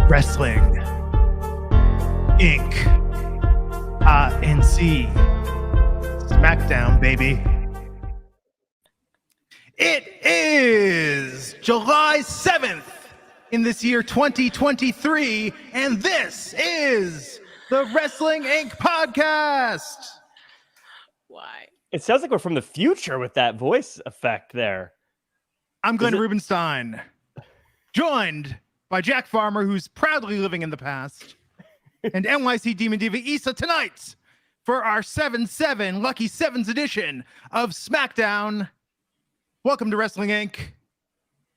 Wrestling Inc. INC. SmackDown, baby. It is July 7th in this year 2023, and this is the Wrestling Inc. podcast. Why? It sounds like we're from the future with that voice effect there. I'm Glenn Rubenstein, joined by Jack Farmer, who's proudly living in the past, and NYC Demon Diva Issa tonight for our 7-7 Lucky Sevens edition of SmackDown. Welcome to Wrestling Inc.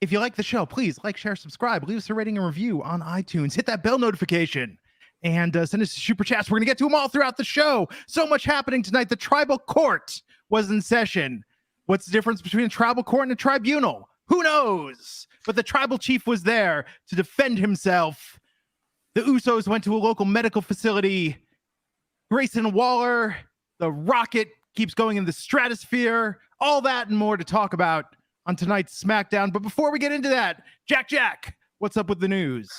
If you like the show, please like, share, subscribe, leave us a rating and review on iTunes, hit that bell notification, and send us super chats. We're going to get to them all throughout the show. So much happening tonight. The tribal court was in session. What's the difference between a tribal court and a tribunal? Who knows? But the tribal chief was there to defend himself. The Usos went to a local medical facility. Grayson Waller, the rocket keeps going in the stratosphere. All that and more to talk about on tonight's SmackDown. But before we get into that, Jack, what's up with the news?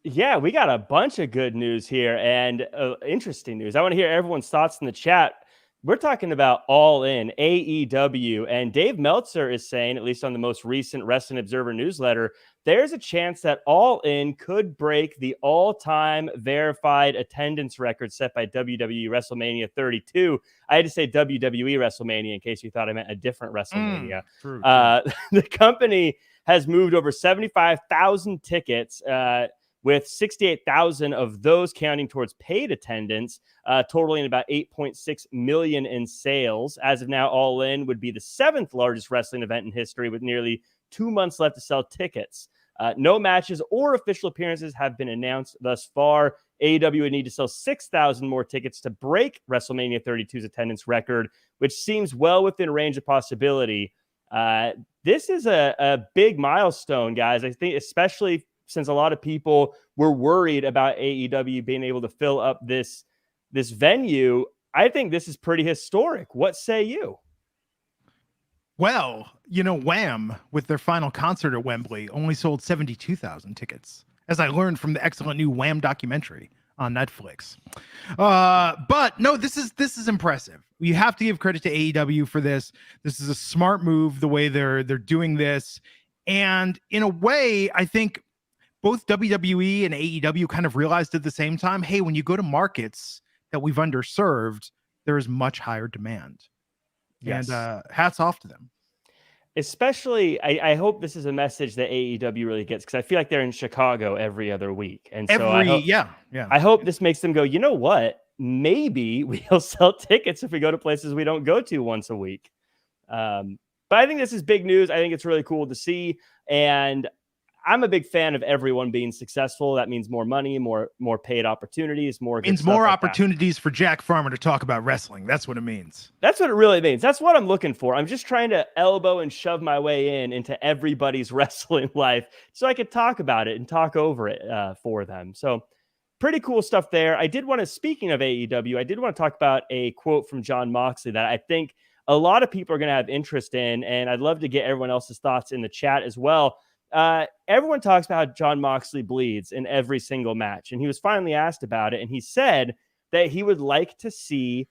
Yeah, we got a bunch of good news here and interesting news. I want to hear everyone's thoughts in the chat. We're talking about All In, AEW, and Dave Meltzer is saying, at least on the most recent Wrestling Observer newsletter, there's a chance that All In could break the all-time verified attendance record set by WWE WrestleMania 32. I had to say WWE WrestleMania in case you thought I meant a different WrestleMania. True. The company has moved over 75,000 tickets, with 68,000 of those counting towards paid attendance, totaling about 8.6 million in sales. As of now, All In would be the 7th largest wrestling event in history, with nearly 2 months left to sell tickets. No matches or official appearances have been announced thus far. AEW would need to sell 6,000 more tickets to break WrestleMania 32's attendance record, which seems well within range of possibility. This is a big milestone, guys. I think especially since a lot of people were worried about AEW being able to fill up this venue. I think this is pretty historic. What say you? Well, Wham, with their final concert at Wembley, only sold 72,000 tickets, as I learned from the excellent new Wham documentary on Netflix. But no, this is impressive. You have to give credit to AEW for this. This is a smart move, the way they're doing this. And in a way, I think both WWE and AEW kind of realized at the same time, hey, when you go to markets that we've underserved, there is much higher demand. Yes. And hats off to them. Especially, I hope this is a message that AEW really gets, because I feel like they're in Chicago every other week. And I hope this makes them go, you know what? Maybe we'll sell tickets if we go to places we don't go to once a week. But I think this is big news. I think it's really cool to see. And I'm a big fan of everyone being successful. That means more money, more paid opportunities, more opportunities for Jack Farmer to talk about wrestling. That's what it means. That's what it really means. That's what I'm looking for. I'm just trying to elbow and shove my way into everybody's wrestling life so I could talk about it and talk over it for them. So pretty cool stuff there. Speaking of AEW, I did want to talk about a quote from Jon Moxley that I think a lot of people are going to have interest in, and I'd love to get everyone else's thoughts in the chat as well. Everyone talks about how Jon Moxley bleeds in every single match, and he was finally asked about it, and he said that he would like to see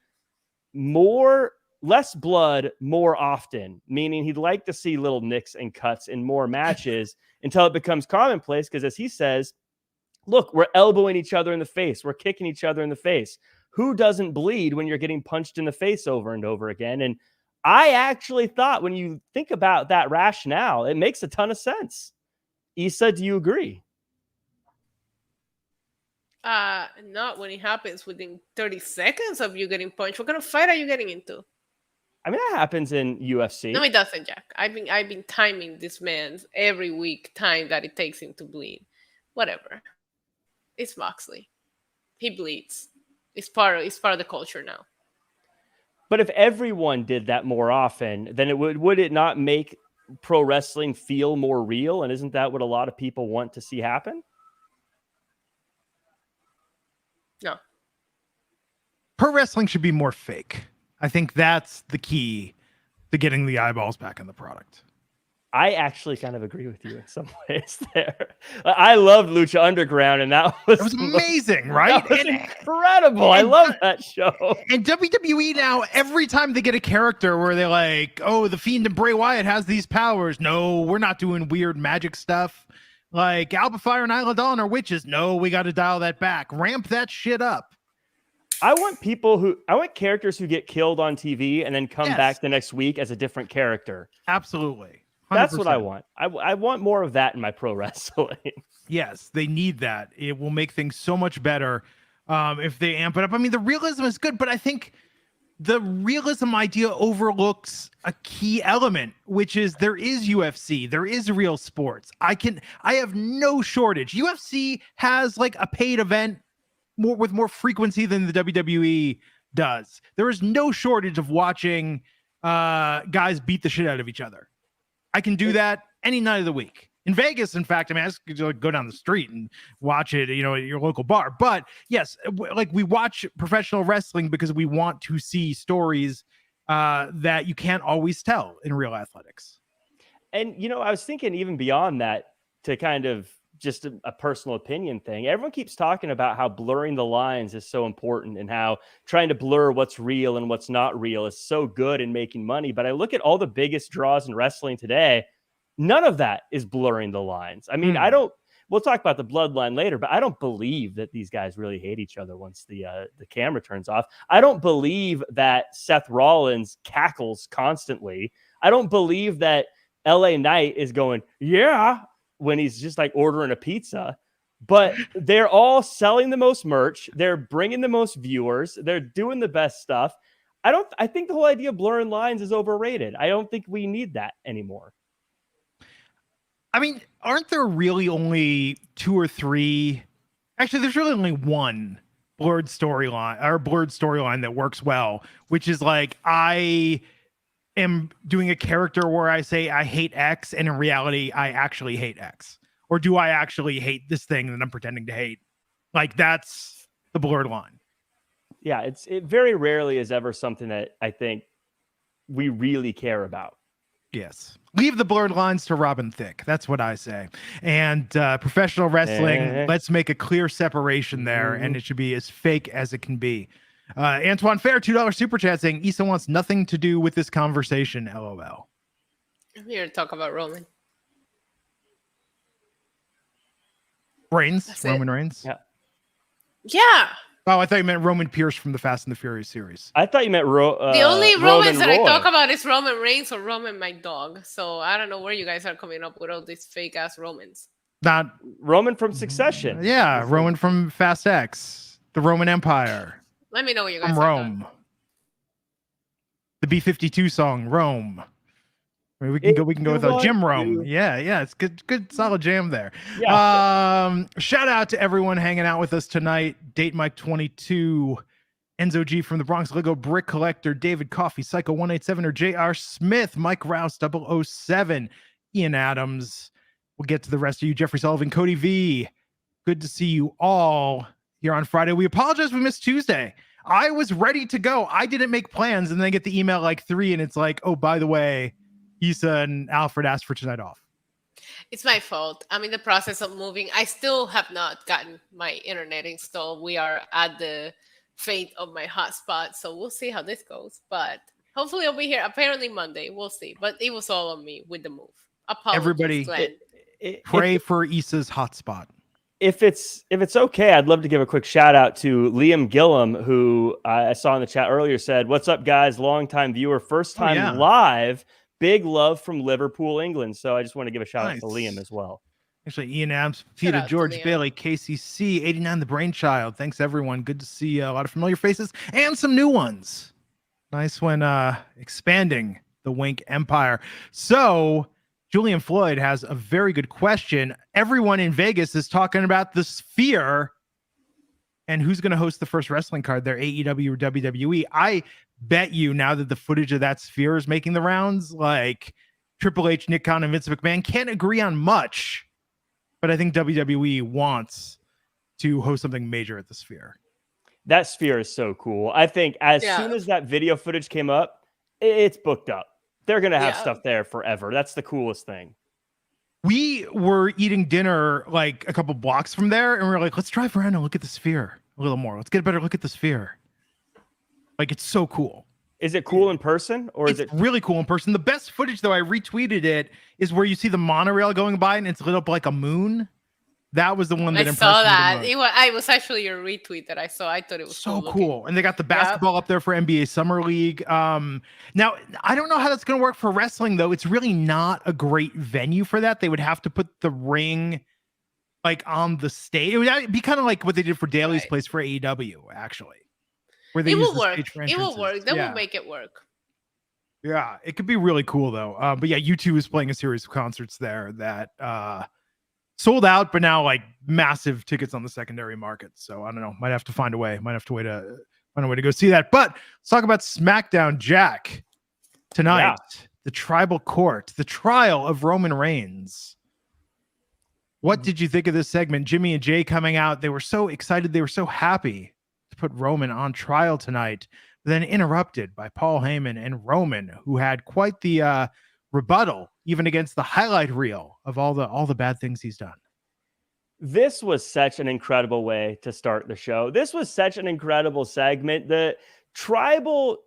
less blood more often, meaning he'd like to see little nicks and cuts in more matches until it becomes commonplace, because as he says, look, we're elbowing each other in the face, we're kicking each other in the face. Who doesn't bleed when you're getting punched in the face over and over again? And I actually thought, when you think about that rationale, it makes a ton of sense. Issa, do you agree? Not when it happens within 30 seconds of you getting punched. What kind of fight are you getting into? I mean, that happens in UFC. No, it doesn't, Jack. I've been timing this man's every week time that it takes him to bleed. Whatever. It's Moxley. He bleeds. It's part of the culture now. But if everyone did that more often, then would it not make pro wrestling feel more real? And isn't that what a lot of people want to see happen? No. Pro wrestling should be more fake. I think that's the key to getting the eyeballs back in the product. I actually kind of agree with you in some ways there. I loved Lucha Underground, and that was amazing, right? That was incredible. I love that show. And WWE now, every time they get a character where they're like, oh, the Fiend and Bray Wyatt has these powers. No, we're not doing weird magic stuff. Like Alba Fire and Isla Dawn are witches. No, we got to dial that back. Ramp that shit up. I want characters who get killed on TV and then come back the next week as a different character. Absolutely. 100%. That's what I want. I want more of that in my pro wrestling. Yes, they need that. It will make things so much better if they amp it up. I mean, the realism is good, but I think the realism idea overlooks a key element, which is there is UFC, there is real sports. I have no shortage. UFC has like a paid event with more frequency than the WWE does. There is no shortage of watching guys beat the shit out of each other. I can do that any night of the week. In Vegas, in fact, I mean, I just go down the street and watch it, at your local bar. But yes, like we watch professional wrestling because we want to see stories that you can't always tell in real athletics. And, I was thinking even beyond that, to kind of just a personal opinion thing. Everyone keeps talking about how blurring the lines is so important and how trying to blur what's real and what's not real is so good in making money. But I look at all the biggest draws in wrestling today. None of that is blurring the lines. I mean, we'll talk about the bloodline later, but I don't believe that these guys really hate each other once the camera turns off. I don't believe that Seth Rollins cackles constantly. I don't believe that LA Knight is going, yeah, when he's just like ordering a pizza. But they're all selling the most merch. They're bringing the most viewers. They're doing the best stuff. I think the whole idea of blurring lines is overrated. I don't think we need that anymore. I mean, aren't there really only 2 or 3? Actually, there's really only one blurred storyline that works well, which is like I am doing a character where I say I hate X, and in reality, I actually hate X. Or do I actually hate this thing that I'm pretending to hate? Like that's the blurred line. Yeah, it very rarely is ever something that I think we really care about. Yes. Leave the blurred lines to Robin Thicke. That's what I say. And professional wrestling, let's make a clear separation there, and it should be as fake as it can be. Antoine Fair, $2 super chat saying Issa wants nothing to do with this conversation. LOL. I'm here to talk about Roman. Reigns? Roman Reigns? Yeah. Yeah. Oh, I thought you meant Roman Pierce from the Fast and the Furious series. I thought you meant the only Romans that Roy. I talk about is Roman Reigns or Roman my dog. So I don't know where you guys are coming up with all these fake ass Romans. Not Roman from Succession. Yeah, Roman from Fast X, the Roman Empire. Let me know what you guys from Rome. The B-52 song, Rome. I mean, we can go with Jim Rome. Yeah, it's good solid jam there. Yeah. Shout out to everyone hanging out with us tonight. Date Mike 22, Enzo G from the Bronx, Lego Brick Collector, David Coffey, Psycho 187 or JR Smith, Mike Rouse 007, Ian Adams. We'll get to the rest of you, Jeffrey Sullivan, Cody V. Good to see you all here on Friday. We apologize we missed Tuesday. I was ready to go. I didn't make plans and then get the email like 3 and it's like, oh, by the way, Issa and Alfred asked for tonight off. It's my fault. I'm in the process of moving. I still have not gotten my internet installed. We are at the fate of my hotspot, so we'll see how this goes. But hopefully I'll be here. Apparently Monday. We'll see. But it was all on me with the move. Apologies, everybody, pray for Issa's hotspot. If it's okay, I'd love to give a quick shout out to Liam Gillum, who I saw in the chat earlier said, "What's up, guys? Longtime viewer, first time live. Big love from Liverpool, England." So I just want to give a shout out to Liam as well. Actually, Ian Abs, Peter, George Bailey, KCC, 89, the Brainchild. Thanks, everyone. Good to see a lot of familiar faces and some new ones. Nice when expanding the WINC empire. So Julian Floyd has a very good question. Everyone in Vegas is talking about the Sphere and who's going to host the first wrestling card there, AEW or WWE. I bet you now that the footage of that Sphere is making the rounds, like Triple H, Nick Khan, and Vince McMahon can't agree on much, but I think WWE wants to host something major at the Sphere. That Sphere is so cool. I think as soon as that video footage came up, it's booked up. They're going to have Yeah. stuff there forever. That's the coolest thing. We were eating dinner like a couple blocks from there, and we were like, let's drive around and look at the Sphere a little more. Let's get a better look at the Sphere. Like, it's so cool. Is it cool in person, or is It's it really cool in person? The best footage, though, I retweeted it, is where you see the monorail going by and it's lit up like a moon. That was the one that I impressed saw me the that. most. I was actually your retweet that I saw. I thought it was So cool. cool. And they got the basketball up there for NBA Summer League. Now, I don't know how that's going to work for wrestling, though. It's really not a great venue for that. They would have to put the ring like on the stage. It would be kind of like what they did for Daly's Place for AEW, actually. Where they It use will the work. stage for It will entrances. work. They Yeah. will make it work. Yeah, it could be really cool though. But yeah, U2 is playing a series of concerts there that sold out, but now like massive tickets on the secondary market. So I don't know. Might have to find a way. Might have to find a way to go see that. But let's talk about SmackDown, Jack. Tonight, the Tribal Court, the trial of Roman Reigns. What did you think of this segment? Jimmy and Jay coming out. They were so excited. They were so happy to put Roman on trial tonight. Then interrupted by Paul Heyman and Roman, who had quite the rebuttal, even against the highlight reel of all the bad things he's done. This was such an incredible way to start the show. This was such an incredible segment. The Tribal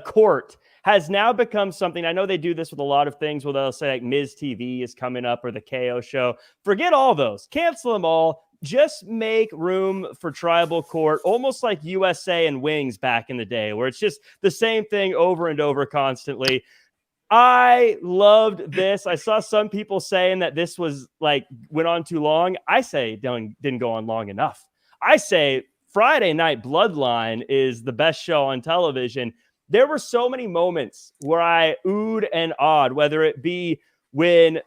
Court has now become something. I know they do this with a lot of things where they'll say like Miz TV is coming up or the KO show. Forget all those. Cancel them all. Just make room for Tribal Court, almost like USA and Wings back in the day, where it's just the same thing over and over constantly. I loved this. I saw some people saying that this was like went on too long. I say didn't go on long enough. I say Friday Night Bloodline is the best show on television. There were so many moments where I oohed and awed, whether it be when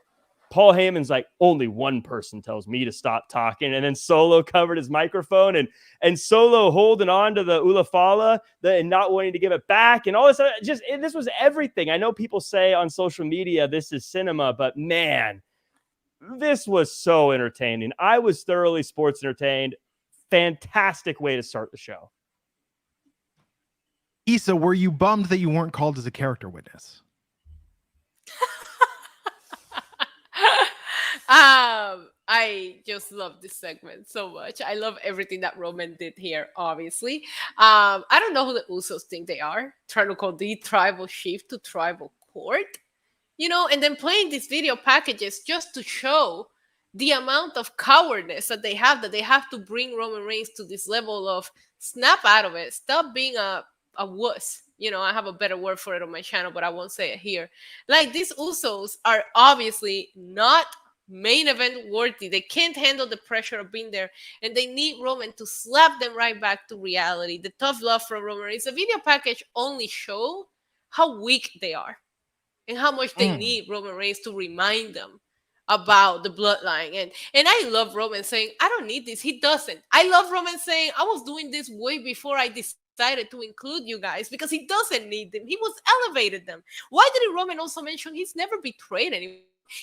Paul Heyman's like, only one person tells me to stop talking. And then Solo covered his microphone and Solo holding on to the Ulafala and not wanting to give it back and all this. This was everything. I know people say on social media, this is cinema, but man, this was so entertaining. I was thoroughly sports entertained. Fantastic way to start the show. Issa, were you bummed that you weren't called as a character witness? I just love this segment so much. I love everything that Roman did here, obviously. I don't know who the Usos think they are, trying to call the tribal chief to Tribal Court, and then playing these video packages just to show the amount of cowardice that they have to bring Roman Reigns to this level of snap out of it, stop being a wuss. I have a better word for it on my channel, but I won't say it here. Like, these Usos are obviously not main event worthy. They can't handle the pressure of being there, and they need Roman to slap them right back to reality. The tough love from Roman Reigns. The video package only show how weak they are and how much they need Roman Reigns to remind them about the bloodline. And I love Roman saying, I don't need this. He doesn't. I love Roman saying, I was doing this way before I decided to include you guys, because he doesn't need them. He was elevated them. Why did Roman also mention he's never betrayed anyone?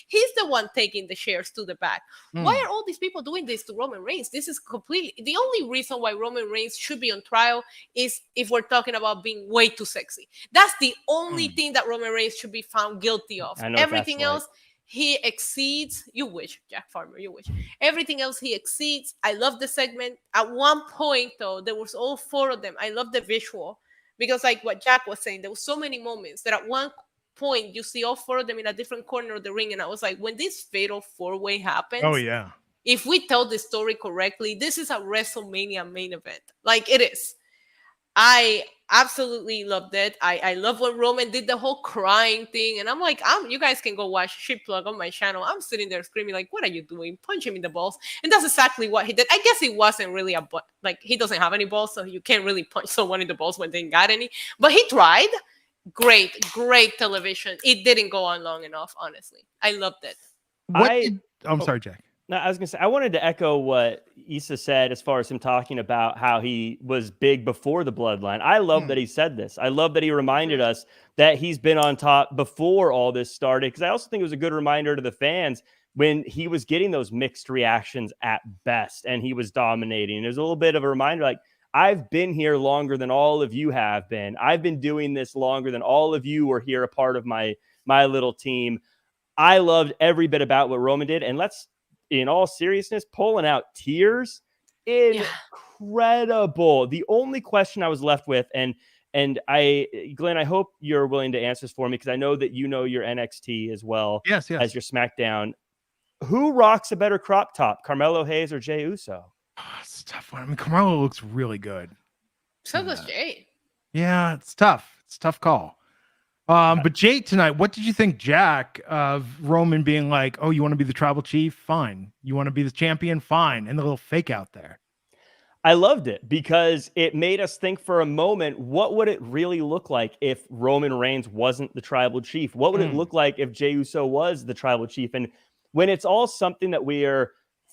He's the one taking the shares to the back. Why are all these people doing this to Roman Reigns? This is completely the only reason why Roman Reigns should be on trial is if we're talking about being way too sexy. That's the only thing that Roman Reigns should be found guilty of. Everything else, he exceeds. You wish, Jack Farmer, you wish. Everything else he exceeds. I love the segment. At one point, though, there was all four of them. I love the visual because, like what Jack was saying, there was so many moments that at one point you see all four of them in a different corner of the ring, and I was like, when this fatal four-way happens, if we tell the story correctly, this is a WrestleMania main event. Like, it is. I absolutely loved it. I love when Roman did the whole crying thing, and I'm like, you guys can go watch Shit Plug on my channel. I'm sitting there screaming like, what are you doing? Punch him in the balls. And that's exactly what he did. I guess it wasn't really he doesn't have any balls, so you can't really punch someone in the balls when they ain't got any, but he tried. Great television. It didn't go on long enough, honestly. I loved it. I'm sorry, Jack. No, I was gonna say, I wanted to echo what Issa said as far as him talking about how he was big before the bloodline. I love that he said this. I love that he reminded us that he's been on top before all this started, because I also think it was a good reminder to the fans when he was getting those mixed reactions at best and he was dominating. There's a little bit of a reminder, like, I've been here longer than all of you have been. I've been doing this longer than all of you were here, a part of my little team. I loved every bit about what Roman did. And let's, in all seriousness, pulling out tears, incredible. The only question I was left with, and Glenn, I hope you're willing to answer this for me, because I know that you know your NXT as well yes. as your SmackDown. Who rocks a better crop top, Carmelo Hayes or Jey Uso? Oh, it's a tough one. I mean, Carmelo looks really good. So does Jay. Yeah, it's tough. It's a tough call. But Jay tonight, what did you think, Jack, of Roman being like, oh, you want to be the tribal chief? Fine. You want to be the champion? Fine. And the little fake out there. I loved it because it made us think for a moment, what would it really look like if Roman Reigns wasn't the tribal chief? What would it look like if Jey Uso was the tribal chief? And when it's all something that we are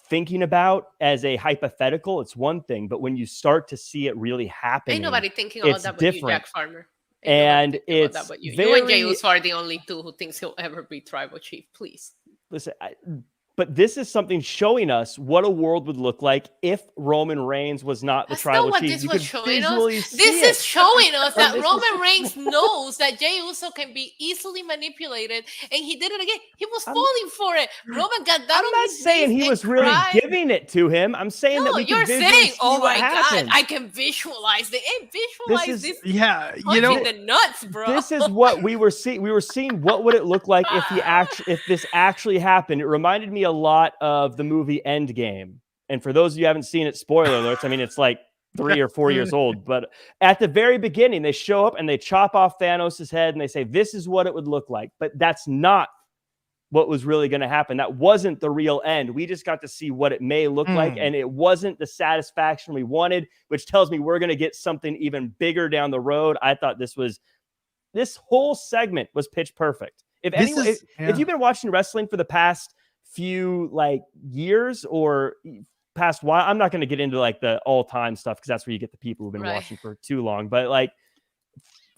thinking about as a hypothetical, it's one thing. But when you start to see it really happen, Ain't nobody thinking about that but you, Jack Farmer. And it's you and Jey Uso are the only two who thinks he'll ever be tribal chief. Please listen. But this is something showing us what a world would look like if Roman Reigns was not the tribal chief. This was showing us. This is showing us that Roman Reigns knows that Jey Uso can be easily manipulated, and he did it again. He was falling for it. Roman got down. I'm not saying he was really giving it to him. I'm saying that we can visually see oh my God, I can visualize it. And visualize this. Yeah, you know, the nuts, bro. This is what we were seeing. We were seeing what would it look like if this actually happened. It reminded me a lot of the movie Endgame. And for those of you who haven't seen it, spoiler alerts, I mean, it's like 3 or 4 years old, but at the very beginning, they show up and they chop off Thanos' head and they say, this is what it would look like. But that's not what was really going to happen. That wasn't the real end. We just got to see what it may look like. And it wasn't the satisfaction we wanted, which tells me we're going to get something even bigger down the road. I thought this whole segment was pitch perfect. If you've been watching wrestling for the past few years or past while, I'm not going to get into the all-time stuff because that's where you get the people who've been watching for too long. But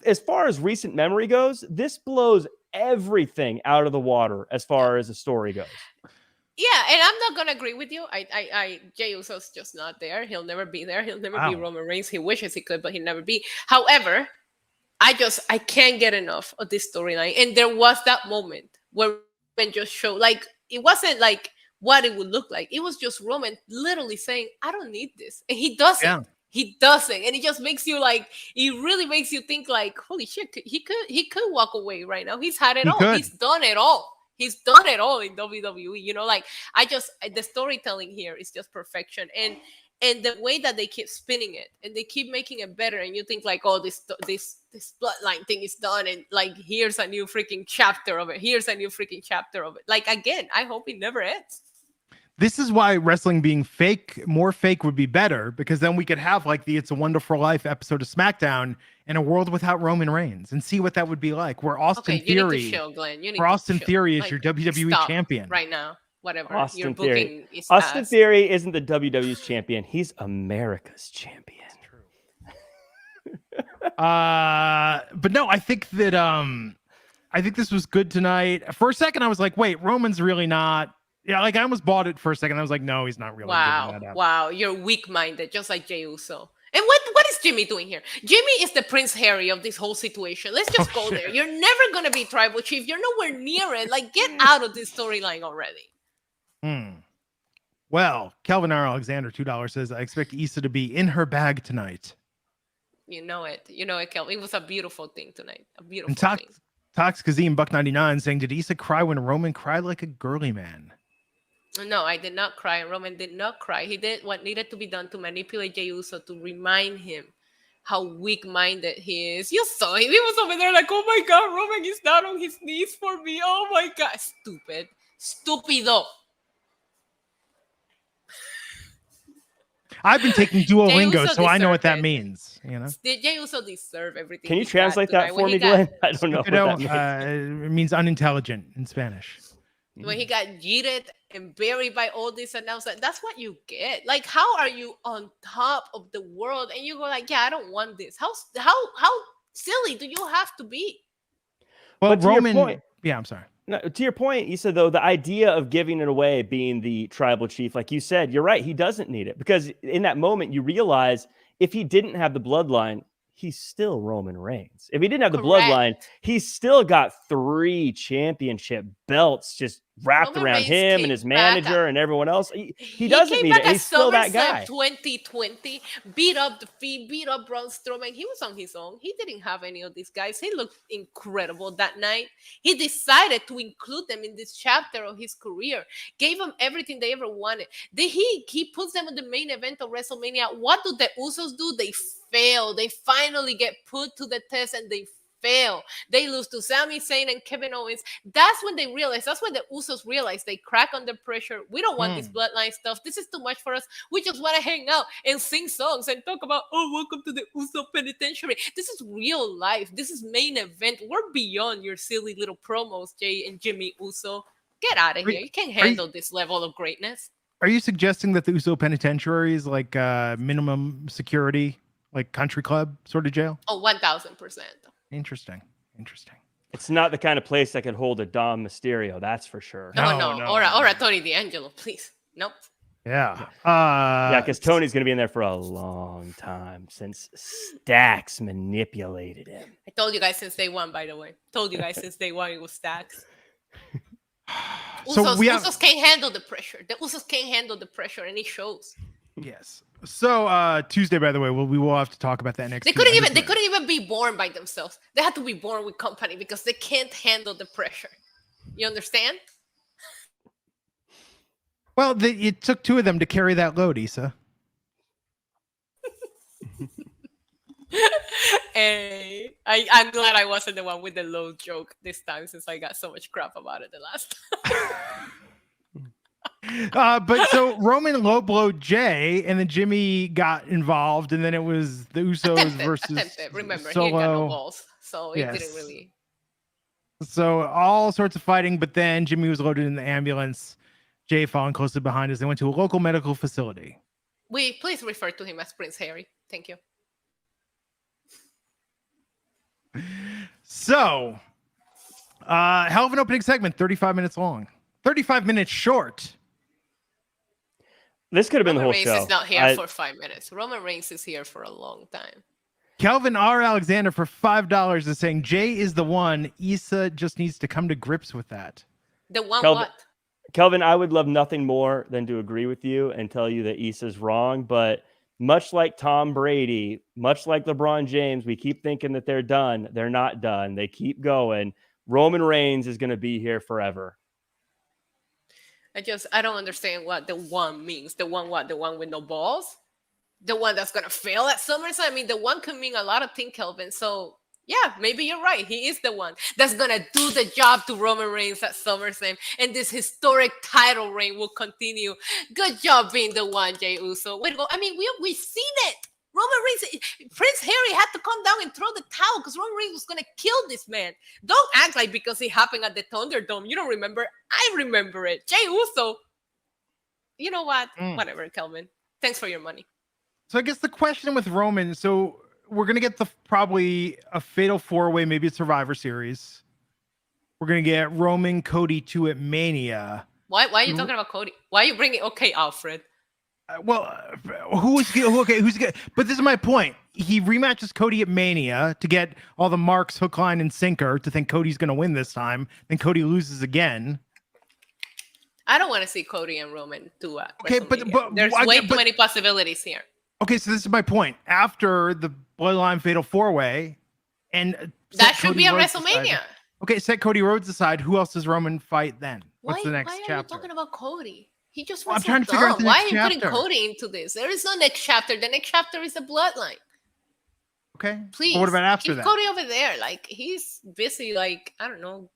as far as recent memory goes, this blows everything out of the water as far as the story goes. Yeah, and I'm not gonna agree with you. Jey Uso's just not there. He'll never be there. He'll never be Roman Reigns. He wishes he could, but he'll never be. However, I can't get enough of this storyline. And there was that moment where Roman just showed it wasn't what it would look like. It was just Roman literally saying, I don't need this. And he doesn't. Yeah. He doesn't. And it just makes you it really makes you think holy shit, he could walk away right now. He's had it all. He's done it all. He's done it all in WWE. The storytelling here is just perfection. And the way that they keep spinning it and they keep making it better, and you think this bloodline thing is done, and here's a new freaking chapter of it. Here's a new freaking chapter of it. Again, I hope it never ends. This is why wrestling being fake, more fake would be better, because then we could have the It's a Wonderful Life episode of SmackDown in a world without Roman Reigns and see what that would be like. Where Austin Theory, is your WWE champion right now. Whatever Austin Theory isn't the WWE's champion. He's America's champion. But no, I think that I think this was good tonight. For a second, I was like, wait, Roman's really not. Yeah, I almost bought it for a second. I was like, no, he's not really. Wow, you're weak-minded, just like Jey Uso. And what is Jimmy doing here? Jimmy is the Prince Harry of this whole situation. Let's just go there. You're never gonna be tribal chief. You're nowhere near it. Get out of this storyline already. Well, Kelvin R. Alexander, $2 says, I expect Issa to be in her bag tonight. You know it, Kelvin. It was a beautiful thing tonight. A beautiful thing. Tox Kazim Buck 99 saying, did Issa cry when Roman cried like a girly man? No, I did not cry. Roman did not cry. He did what needed to be done to manipulate Jey Uso, to remind him how weak-minded he is. You saw him. He was over there oh my God, Roman is down on his knees for me. Oh my God. Stupid. Stupido. I've been taking Duolingo, so I know what that means. Jey Uso deserve everything. Can you translate that for me, Glenn? I don't know. What that means. It means unintelligent in Spanish. When he got yeeted and buried by all this announcement, that's what you get. How are you on top of the world and you go yeah, I don't want this? How silly do you have to be? Well, Roman. Yeah, I'm sorry. No, to your point, Issa, though, the idea of giving it away being the tribal chief, like you said, you're right. He doesn't need it because in that moment, you realize if he didn't have the bloodline, he's still Roman Reigns. If he didn't have the bloodline, he's still got 3 championship belts just wrapped around him and his manager and everyone else. He doesn't need it. He's still that guy. 2020, beat up the Fiend, beat up Braun Strowman. He was on his own. He didn't have any of these guys. He looked incredible that night. He decided to include them in this chapter of his career. Gave them everything they ever wanted. He puts them in the main event of WrestleMania. What do the Usos do? They fail. They finally get put to the test and they fail. They lose to Sami Zayn and Kevin Owens. That's when they realize, that's when the Usos realize they crack under pressure. We don't want this bloodline stuff. This is too much for us. We just want to hang out and sing songs and talk about, oh, welcome to the Uso penitentiary. This is real life. This is main event. We're beyond your silly little promos, Jay and Jimmy Uso. Get out of here. You can't handle this level of greatness. Are you suggesting that the Uso penitentiary is like minimum security, like country club sort of jail? Oh, 1,000%. Interesting. It's not the kind of place that could hold a Dom Mysterio, that's for sure. No. Or a Tony D'Angelo, please. Nope. Yeah. Because Tony's going to be in there for a long time since Stacks manipulated him. I told you guys since day one, by the way. Told you guys since day one it was Stacks. Usos can't handle the pressure. The Usos can't handle the pressure, and it shows. Yes. So Tuesday, by the way, we will have to talk about that next. They couldn't even be born by themselves. They had to be born with company because they can't handle the pressure. You understand? Well, it took 2 of them to carry that load, Issa. Hey, I'm glad I wasn't the one with the low joke this time since I got so much crap about it the last time. But so Roman low blowed Jay, and then Jimmy got involved, and then it was the Usos versus Remember, Solo. he got no balls, so it didn't really. So all sorts of fighting, but then Jimmy was loaded in the ambulance. Jay following closely behind as they went to a local medical facility. Please refer to him as Prince Harry. Thank you. So, hell of an opening segment, 35 minutes long, 35 minutes short. This could have been Roman the whole show. Reigns is not here for 5 minutes. Roman Reigns is here for a long time. Kelvin R. Alexander for $5 is saying Jay is the one. Issa just needs to come to grips with that. The one what? Kelvin, I would love nothing more than to agree with you and tell you that Issa's wrong, but much like Tom Brady, much like LeBron James, we keep thinking that they're done. They're not done. They keep going. Roman Reigns is going to be here forever. I don't understand what the one means. The one what? The one with no balls? The one that's going to fail at SummerSlam? I mean, the one can mean a lot of things, Kelvin. So, yeah, maybe you're right. He is the one that's going to do the job to Roman Reigns at SummerSlam. And this historic title reign will continue. Good job being the one, Jey Uso. Way to go. I mean, we've seen it. Roman Reigns, Prince Harry had to come down and throw the towel because Roman Reigns was going to kill this man. Don't act like because it happened at the Thunderdome. You don't remember. I remember it. Jey Uso. You know what? Whatever, Kelvin. Thanks for your money. So I guess the question with Roman, so we're going to get probably a fatal 4-way, maybe a Survivor Series. We're going to get Roman, Cody 2 at Mania. Why are you talking about Cody? Why are you bringing, okay, Alfred? Who's good? But this is my point. He rematches Cody at Mania to get all the marks, hook, line, and sinker to think Cody's going to win this time. Then Cody loses again. I don't want to see Cody and Roman do it. Okay, but there's way too many possibilities here. Okay, so this is my point. After the Bloodline Fatal 4-Way, and that should be a WrestleMania. Okay, set Cody Rhodes aside. Who else does Roman fight then? What's the next chapter? Why are you talking about Cody? He just I'm trying to figure out the Why next are you chapter. putting Cody into this? There is no next chapter. The next chapter is the Bloodline. Okay. Please. But what about after keep that? Cody over there. Like, he's busy, like, I don't know,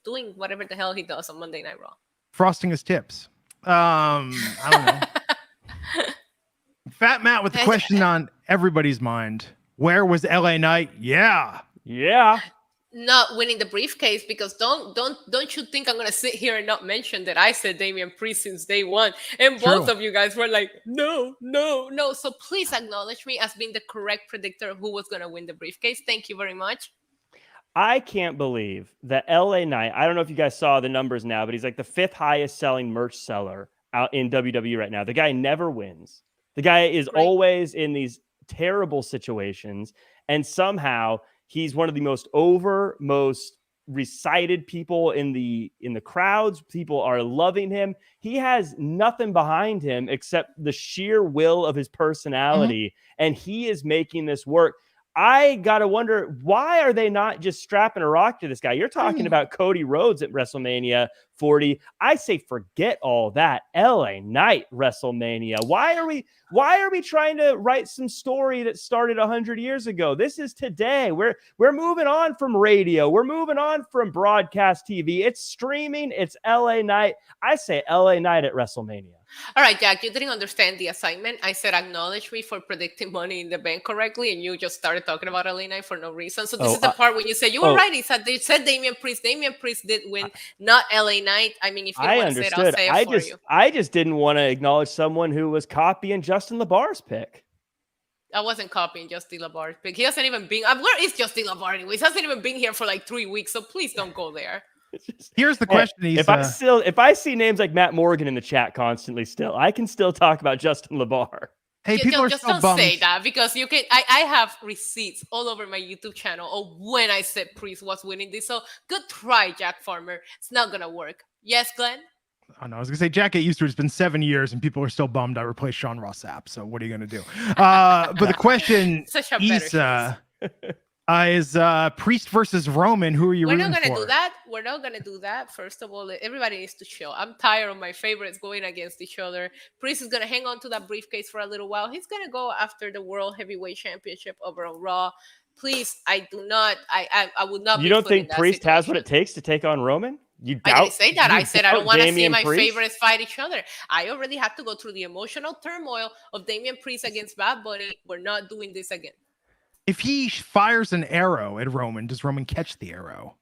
doing whatever the hell he does on Monday Night Raw. Frosting his tips. I don't know. Fat Matt with the question on everybody's mind. Where was LA Knight? Yeah. Not winning the briefcase, because don't you think I'm gonna sit here and not mention that I said Damian Priest since day one, and both of you guys were like, no. So please acknowledge me as being the correct predictor of who was gonna win the briefcase. Thank you very much. I can't believe that LA Knight, I don't know if you guys saw the numbers now, but he's like the 5th highest selling merch seller out in WWE right now. The guy never wins. The guy is always in these terrible situations. And somehow he's one of the most recited people in the crowds. People are loving him. He has nothing behind him except the sheer will of his personality. And he is making this work. I gotta wonder, why are they not just strapping a rock to this guy? You're talking about Cody Rhodes at WrestleMania 40. I say forget all that. LA Knight WrestleMania. Why are we trying to write some story that started 100 years ago? This is today. We're moving on from radio. We're moving on from broadcast TV. It's streaming. It's LA Knight. I say LA Knight at WrestleMania. All right, Jack, you didn't understand the assignment. I said acknowledge me for predicting Money in the Bank correctly, and you just started talking about LA Knight for no reason. So this is the part when you say you were right. They said Damian Priest. Damian Priest did win, not LA Knight. I mean, if you want to say it, I'll say it for you. I just didn't want to acknowledge someone who was copying Justin LaBar's pick. I wasn't copying Justin LaBar's pick. He hasn't even been. Where is Justin LaBar anyways? He hasn't even been here for like 3 weeks. So please don't go there. Here's the question: if I see names like Matt Morgan in the chat constantly, I can still talk about Justin LaBar. Hey, people just are don't bummed. say that, because you can. I have receipts all over my YouTube channel of when I said Priest was winning this. So good try, Jack Farmer. It's not gonna work. Yes, Glenn. Oh, no, I was gonna say, Jack, get used to it. It's been 7 years, and people are still bummed I replaced Sean Ross Sapp. So what are you gonna do? But the question, Such a Issa, is Priest versus Roman. Who are you rooting for? We're not gonna do that. First of all, everybody needs to chill. I'm tired of my favorites going against each other. Priest is gonna hang on to that briefcase for a little while. He's gonna go after the World Heavyweight Championship over on Raw. Please, I would not. You don't think Priest has what it takes to take on Roman? I didn't say that. I said I don't want to see my favorites fight each other. I already had to go through the emotional turmoil of Damian Priest against Bad Bunny. We're not doing this again. If he fires an arrow at Roman, does Roman catch the arrow?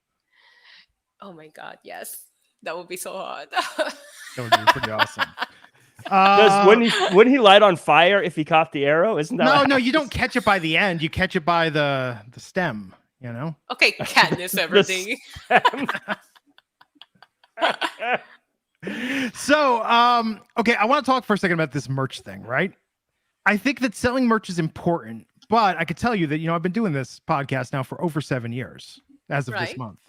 Oh my God, yes. That would be so hard. That would be pretty awesome. Wouldn't he light on fire if he caught the arrow? Isn't that no, you don't catch it by the end. You catch it by the stem, you know? Okay, Katniss, everything. So, okay, I want to talk for a second about this merch thing, right? I think that selling merch is important. But I could tell you that, I've been doing this podcast now for over 7 years as of this month.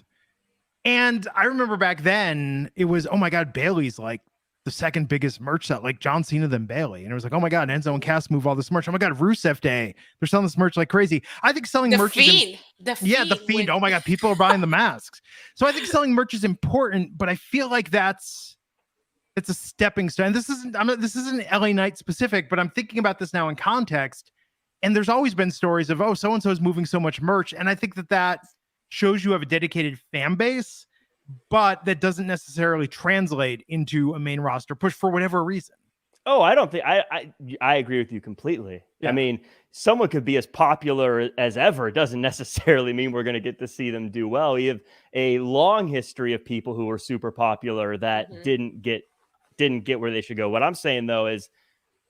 And I remember back then it was, oh my God, Bailey's like the second biggest merch set, like John Cena than Bailey. And it was like, oh my God, Enzo and Cass move all this merch. Oh my God, Rusev Day. They're selling this merch like crazy. I think selling merch The Fiend. Oh my God, people are buying the masks. So I think selling merch is important, but I feel like it's a stepping stone. This isn't LA Knight specific, but I'm thinking about this now in context. And there's always been stories of, so-and-so is moving so much merch. And I think that shows you have a dedicated fan base, but that doesn't necessarily translate into a main roster push for whatever reason. Oh, I don't think I agree with you completely. Yeah. I mean, someone could be as popular as ever. It doesn't necessarily mean we're going to get to see them do well. We have a long history of people who were super popular that didn't get where they should go. What I'm saying though is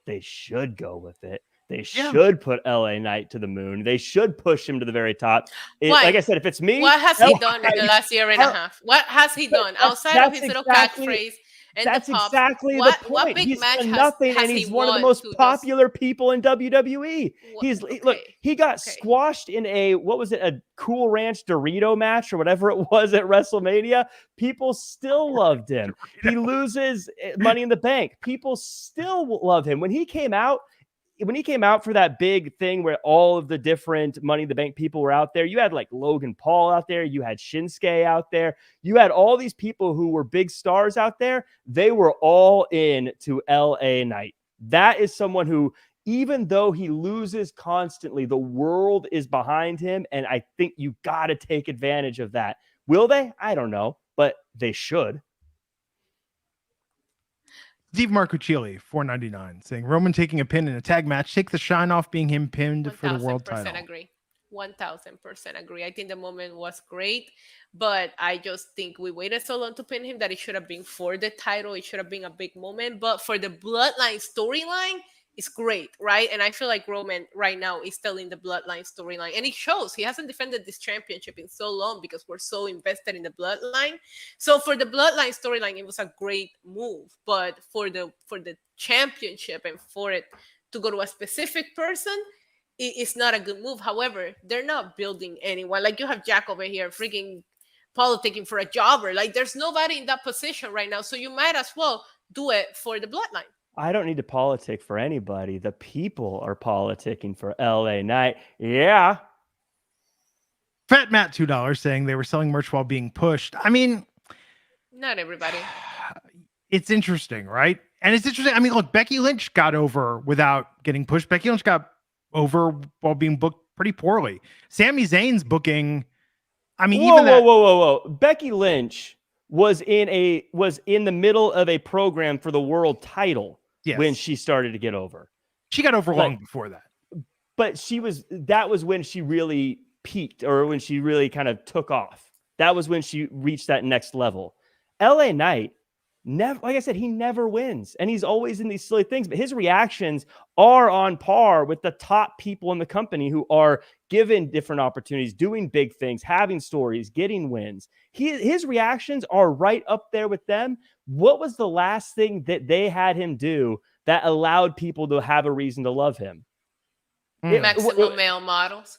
they should go with it. They should put LA Knight to the moon. They should push him to the very top. Like I said, if it's me, what has he done in the last year and a half? What has he done outside of his little catchphrase? And that's exactly the point. What big he's match done nothing, and he's one of the most popular people in WWE. He got squashed in a Cool Ranch Dorito match or whatever it was at WrestleMania. People still loved him. He loses Money in the Bank. People still love him. When he came out for that big thing where all of the different Money in the Bank people were out there, you had like Logan Paul out there, you had Shinsuke out there, you had all these people who were big stars out there. They were all in to LA Knight. That is someone who, even though he loses constantly, the world is behind him. And I think you got to take advantage of that. Will they? I don't know, but they should. Steve Marcuccioli, $4.99, saying Roman taking a pin in a tag match, take the shine off being him pinned for the world title. 1000% agree. I think the moment was great, but I just think we waited so long to pin him that it should have been for the title. It should have been a big moment, but for the Bloodline storyline, is great, right? And I feel like Roman right now is still in the Bloodline storyline, and it shows. He hasn't defended this championship in so long because we're so invested in the Bloodline. So for the Bloodline storyline, it was a great move, but for the championship and for it to go to a specific person, it's not a good move. However, they're not building anyone. Like, you have Jack over here freaking politicking for a jobber. Like, there's nobody in that position right now, so you might as well do it for the Bloodline. I don't need to politic for anybody. The people are politicking for LA Knight. Yeah. Fat Matt $2 saying they were selling merch while being pushed. I mean, not everybody. It's interesting, right? And it's interesting. I mean, look, Becky Lynch got over without getting pushed. Becky Lynch got over while being booked pretty poorly. Sami Zayn's booking. I mean, whoa. Becky Lynch was in the middle of a program for the world title when she started to get over. She got over long before that. But that was when she really peaked, or when she really kind of took off. That was when she reached that next level. LA Knight, never, like I said, he never wins, and he's always in these silly things, but his reactions are on par with the top people in the company who are given different opportunities, doing big things, having stories, getting wins. His reactions are right up there with them. What was the last thing that they had him do that allowed people to have a reason to love him? Maximum Male Models.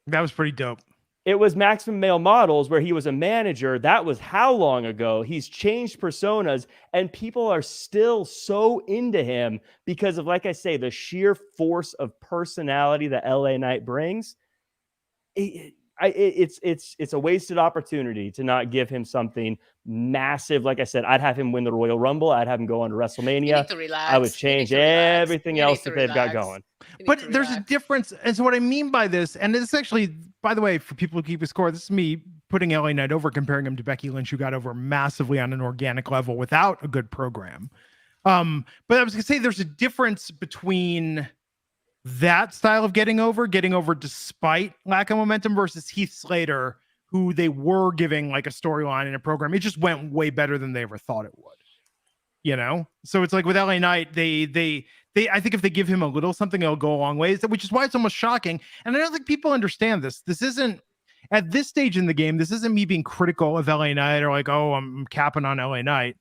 That was pretty dope. It was Maximum Male Models, where he was a manager. That was how long ago? He's changed personas, and people are still so into him because of, like I say, the sheer force of personality that LA Knight brings. It's a wasted opportunity to not give him something massive. Like I said, I'd have him win the Royal Rumble. I'd have him go on to WrestleMania. You need to relax. I would change everything else that they've got going. But there's a difference. And so what I mean by this, and it's actually, by the way, for people who keep a score, this is me putting LA Knight over, comparing him to Becky Lynch, who got over massively on an organic level without a good program. But I was going to say there's a difference between that style of getting over despite lack of momentum, versus Heath Slater, who they were giving like a storyline in a program. It just went way better than they ever thought it would. You know? So it's like with LA Knight, they I think if they give him a little something, it'll go a long ways, which is why it's almost shocking. And I don't think people understand this. This isn't, at this stage in the game, this isn't me being critical of LA Knight or like, oh, I'm capping on LA Knight.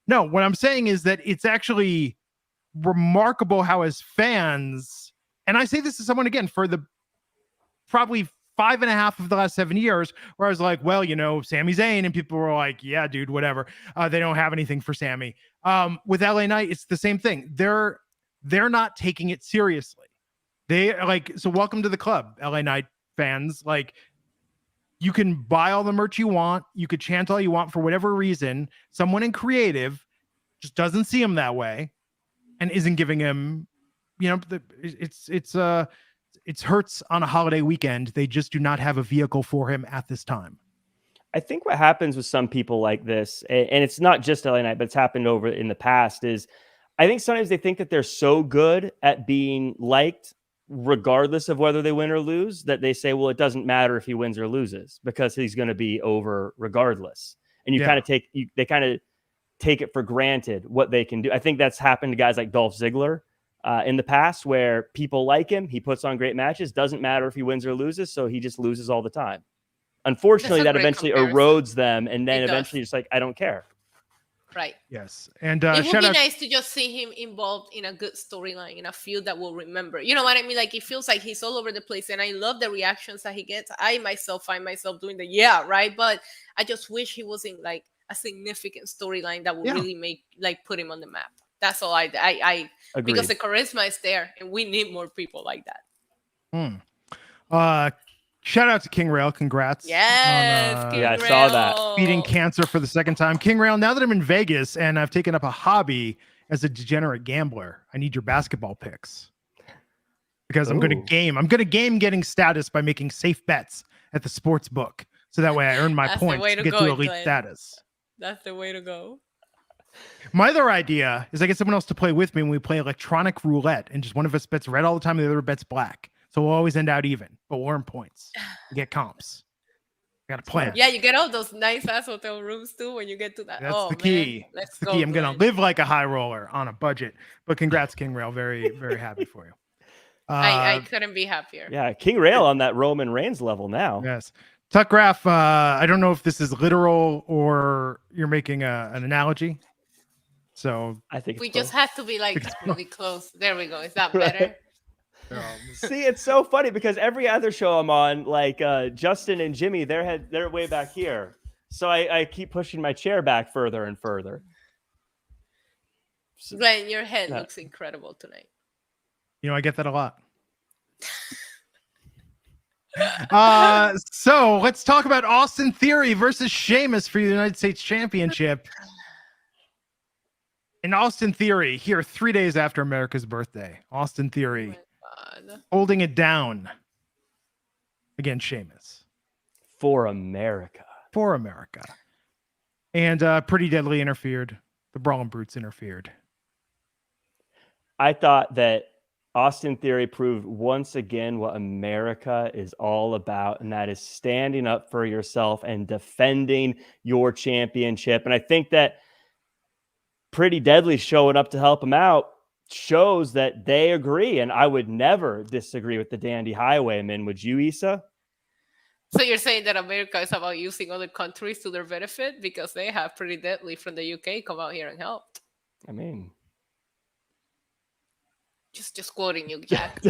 No, what I'm saying is that it's actually remarkable how, as fans, and I say this to someone, again, for the probably 5.5 of the last 7 years, where I was like, well, you know, Sami Zayn, and people were like, yeah, dude, whatever. They don't have anything for Sami. With LA Knight, it's the same thing. They're not taking it seriously. They like, so welcome to the club, LA Knight fans. Like, you can buy all the merch you want. You could chant all you want for whatever reason. Someone in creative just doesn't see him that way and isn't giving him, you know, it's hurts on a holiday weekend. They just do not have a vehicle for him at this time. I think what happens with some people like this, and it's not just LA Knight, but it's happened over in the past, is I think sometimes they think that they're so good at being liked, regardless of whether they win or lose, that they say, well, it doesn't matter if he wins or loses because he's going to be over regardless. And they kind of take it for granted what they can do. I think that's happened to guys like Dolph Ziggler in the past, where people like him. He puts on great matches. Doesn't matter if he wins or loses. So he just loses all the time. Unfortunately, that eventually erodes them. And then eventually just like, I don't care. Right. Yes. And it would be nice to just see him involved in a good storyline, in a feud that we'll remember. You know what I mean? Like, it feels like he's all over the place, and I love the reactions that he gets. I myself find myself doing the right, but I just wish he was in like a significant storyline that would really make, like, put him on the map. That's all I Agreed. Because the charisma is there, and we need more people like that. Shout out to King Rail. Congrats. Yes. I saw that. Beating cancer for the second time. King Rail, now that I'm in Vegas and I've taken up a hobby as a degenerate gambler, I need your basketball picks. Because I'm going to game. I'm going to game getting status by making safe bets at the sports book. So that way I earn my points to get to elite status. That's the way to go. My other idea is I get someone else to play with me when we play electronic roulette, and just one of us bets red all the time and the other bets black. So we'll always end out even, but we'll earn points. We get comps. Got a plan. Yeah, you get all those nice ass hotel rooms too when you get to that. That's the key. Man. Let's That's the go. key. I'm Glenn. gonna live like a high roller on a budget. But congrats, King Rail. Very, very happy for you. I couldn't be happier. Yeah, King Rail on that Roman Reigns level now. Yes. Tuck Graph, I don't know if this is literal or you're making an analogy. So I think we it's just both. had to be like really close. There we go. Is that better? See, it's so funny because every other show I'm on, like Justin and Jimmy, they're way back here. So I keep pushing my chair back further and further. Glenn, your head looks incredible tonight. I get that a lot. So let's talk about Austin Theory versus Sheamus for the United States Championship. And Austin Theory here 3 days after America's birthday. Austin Theory holding it down against Sheamus. For America. For America. And Pretty Deadly interfered. The Brawling Brutes interfered. I thought that Austin Theory proved once again what America is all about, and that is standing up for yourself and defending your championship. And I think that Pretty Deadly showing up to help him out shows that they agree. And I would never disagree with the Dandy Highwayman. Would you, Issa? So you're saying that America is about using other countries to their benefit because they have Pretty Deadly from the UK come out here and help? I mean, just quoting you, Jack.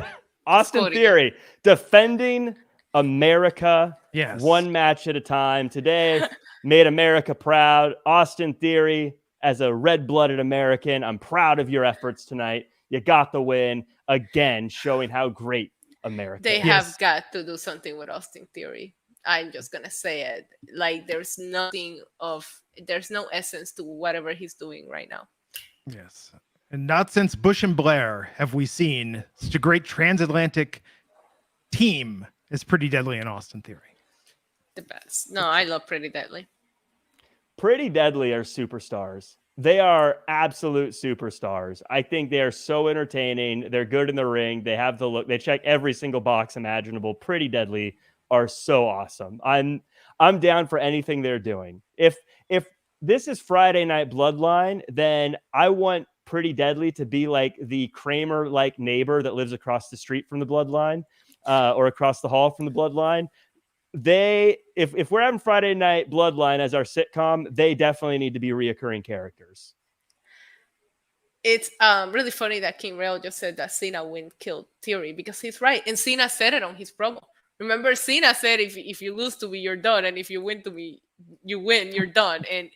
Austin Theory defending America, yes, one match at a time. Today made America proud. Austin Theory, as a red-blooded American, I'm proud of your efforts tonight. You got the win again, showing how great America They is. have got to do something with Austin Theory. I'm just gonna say it. Like there's no essence to whatever he's doing right now. Yes. And not since Bush and Blair have we seen such a great transatlantic team as Pretty Deadly and Austin Theory. The best. No, I love Pretty Deadly. Pretty Deadly are superstars. They are absolute superstars. I think they are so entertaining. They're good in the ring. They have the look. They check every single box imaginable. Pretty Deadly are so awesome. I'm down for anything they're doing. If this is Friday Night Bloodline, then I want Pretty Deadly to be like the Kramer-like neighbor that lives across the street from the Bloodline, or across the hall from the Bloodline. If we're having Friday Night Bloodline as our sitcom, they definitely need to be reoccurring characters. It's really funny that King Rail just said that Cena killed Theory because he's right, and Cena said it on his promo. Remember, Cena said if you lose to me, you're done, and if you win to me, you win, you're done. And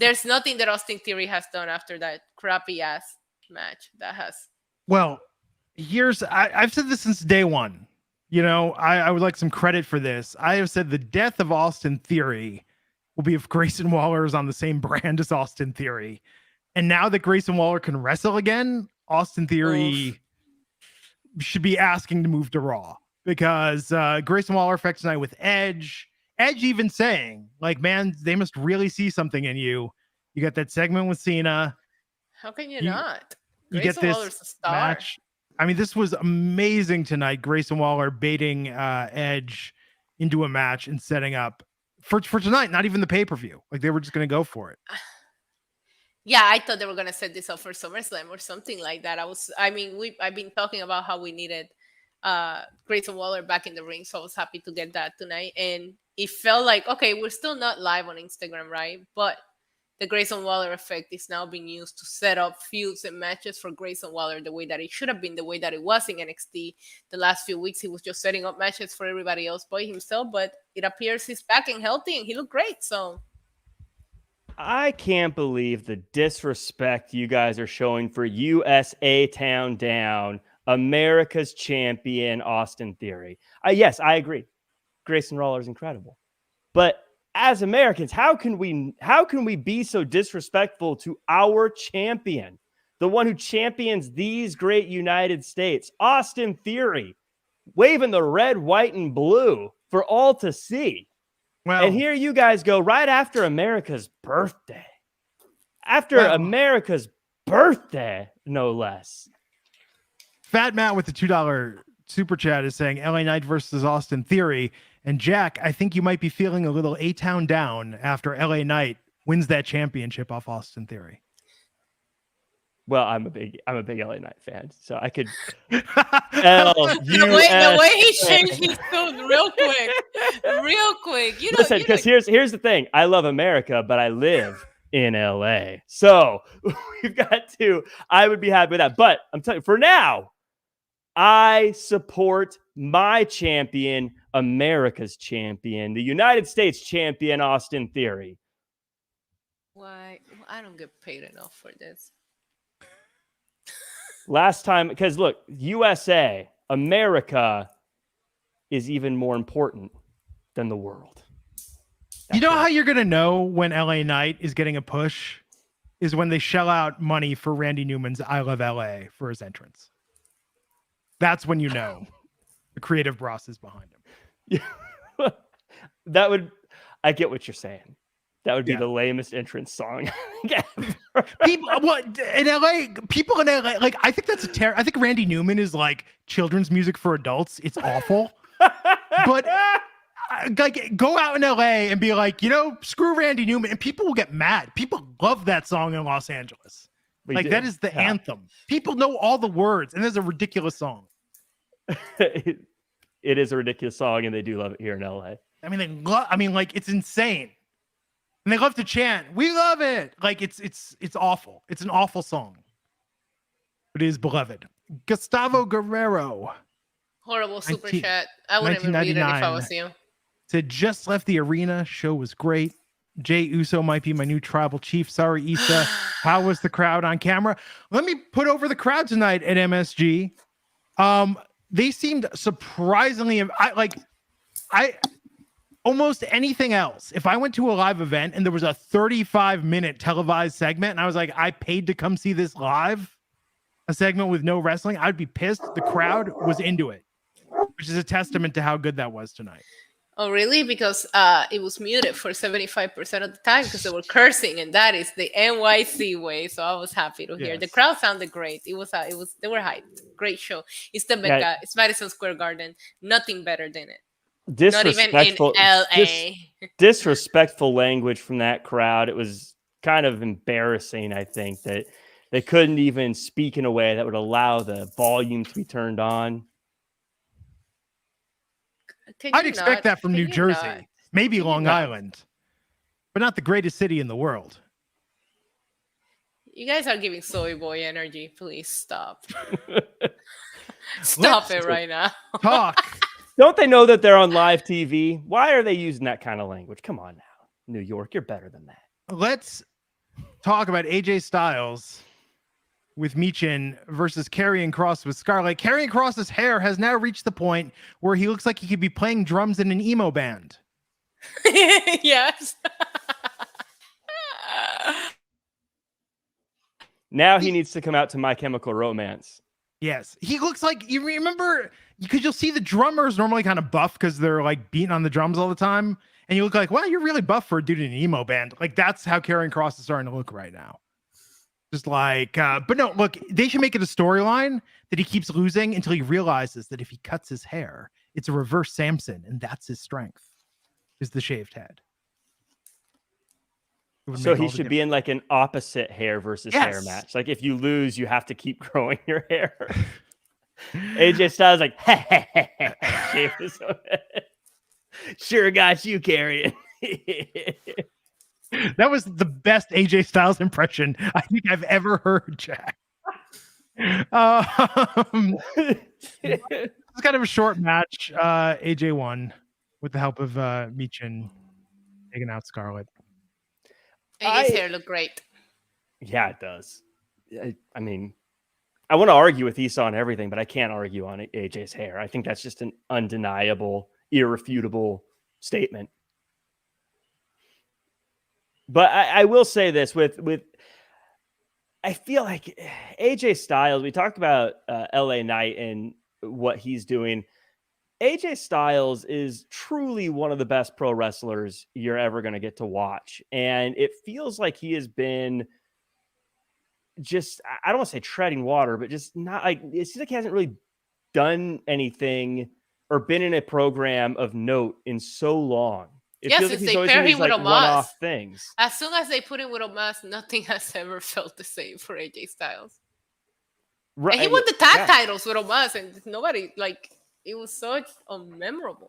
there's nothing that Austin Theory has done after that crappy ass match that has. Well, I've said this since day one. I would like some credit for this. I have said the death of Austin Theory will be if Grayson Waller is on the same brand as Austin Theory. And now that Grayson Waller can wrestle again, Austin Theory should be asking to move to Raw because Grayson Waller affects tonight with Edge. Edge even saying, like, man, they must really see something in you. You got that segment with Cena. How can you not? You get this Waller's a star. match. I mean, this was amazing tonight. Grayson Waller baiting Edge into a match and setting up for tonight, not even the pay-per-view. Like they were just going to go for it. Yeah, I thought they were going to set this up for SummerSlam or something like that. I've been talking about how we needed Grayson Waller back in the ring, so I was happy to get that tonight. And it felt like, okay, we're still not live on Instagram, right? But the Grayson Waller effect is now being used to set up feuds and matches for Grayson Waller the way that it should have been, the way that it was in NXT. The last few weeks, he was just setting up matches for everybody else by himself, but it appears he's back and healthy, and he looked great, so... I can't believe the disrespect you guys are showing for USA Town Down, America's champion, Austin Theory. Yes, I agree. Grayson Waller is incredible. But as Americans, how can we be so disrespectful to our champion, the one who champions these great United States, Austin Theory, waving the red, white, and blue for all to see? Well, and here you guys go right after America's birthday. America's birthday, no less. Fat Matt with the $2 super chat is saying LA Knight versus Austin Theory. And Jack, I think you might be feeling a little A-Town down after LA Knight wins that championship off Austin Theory. Well, I'm a big LA Knight fan, so I could. The way he changed his tone real quick. Listen, because here's the thing: I love America, but I live in LA, so we've got to. I would be happy with that, but I'm telling you, for now, I support my champion, America's champion, the United States champion, Austin Theory. Why? I don't get paid enough for this. Last time, because look, USA, America is even more important than the world. You know how you're going to know when LA Knight is getting a push is when they shell out money for Randy Newman's I Love LA for his entrance. That's when you know the creative boss is behind him. I get what you're saying. That would be the lamest entrance song ever. People in LA, like I think that's I think Randy Newman is like children's music for adults. It's awful. But like go out in LA and be like, screw Randy Newman, and people will get mad. People love that song in Los Angeles. That is the anthem. People know all the words, and there's a ridiculous song. It is a ridiculous song, and they do love it here in LA. I mean, it's insane. And they love to chant, "We love it!" Like it's awful. It's an awful song, but it is beloved. Gustavo Guerrero, horrible super chat. I wouldn't even read it if I was you. Said just left the arena. Show was great. Jay Uso might be my new tribal chief. Sorry, Issa. How was the crowd on camera? Let me put over the crowd tonight at MSG. They seemed surprisingly. Almost anything else. If I went to a live event and there was a 35-minute televised segment and I was like, I paid to come see this live, a segment with no wrestling, I'd be pissed. The crowd was into it, which is a testament to how good that was tonight. Oh, really? Because it was muted for 75% of the time because they were cursing, and that is the NYC way. So I was happy to hear. The crowd sounded great. They were hyped. Great show. It's the Mecca. It's Madison Square Garden. Nothing better than it. Not even in LA. Disrespectful language from that crowd. It was kind of embarrassing, I think, that they couldn't even speak in a way that would allow the volume to be turned on. I'd expect that from New Jersey, maybe Long Island, but not the greatest city in the world. You guys are giving soy boy energy. Please stop. Stop it right now. Talk. Don't they know that they're on live TV? Why are they using that kind of language? Come on now. New York, you're better than that. Let's talk about AJ Styles with Michin versus Karrion Kross with Scarlett. Karrion Kross's hair has now reached the point where he looks like he could be playing drums in an emo band. Yes. Now he needs to come out to My Chemical Romance. Yes. He looks like, you remember, because you'll see the drummers normally kind of buff because they're like beating on the drums all the time. And you look like, wow, you're really buff for a dude in an emo band. Like that's how Karrion Kross is starting to look right now. Just like, but no, look, they should make it a storyline that he keeps losing until he realizes that if he cuts his hair, it's a reverse Samson. And that's his strength, is the shaved head. So he should be in like an opposite hair versus hair match. Like if you lose, you have to keep growing your hair. AJ Styles like, sure got you, Karrion. That was the best AJ Styles impression I think I've ever heard, Jack. It's kind of a short match. AJ won with the help of Michin taking out Scarlett. AJ's hair looked great. Yeah, it does. I mean, I want to argue with Esau on everything, but I can't argue on AJ's hair. I think that's just an undeniable, irrefutable statement. But I will say this with I feel like AJ Styles, we talked about LA Knight and what he's doing. AJ Styles is truly one of the best pro wrestlers you're ever going to get to watch. And it feels like he has been just, I don't want to say treading water, but just not like, it seems like he hasn't really done anything or been in a program of note in so long. It Yeah, feels since like he's they always pair in these him with like Omos. one-off things. As soon as they put him with Omos, nothing has ever felt the same for AJ Styles. Right. And he won the tag titles with Omos, and nobody, like, it was so unmemorable.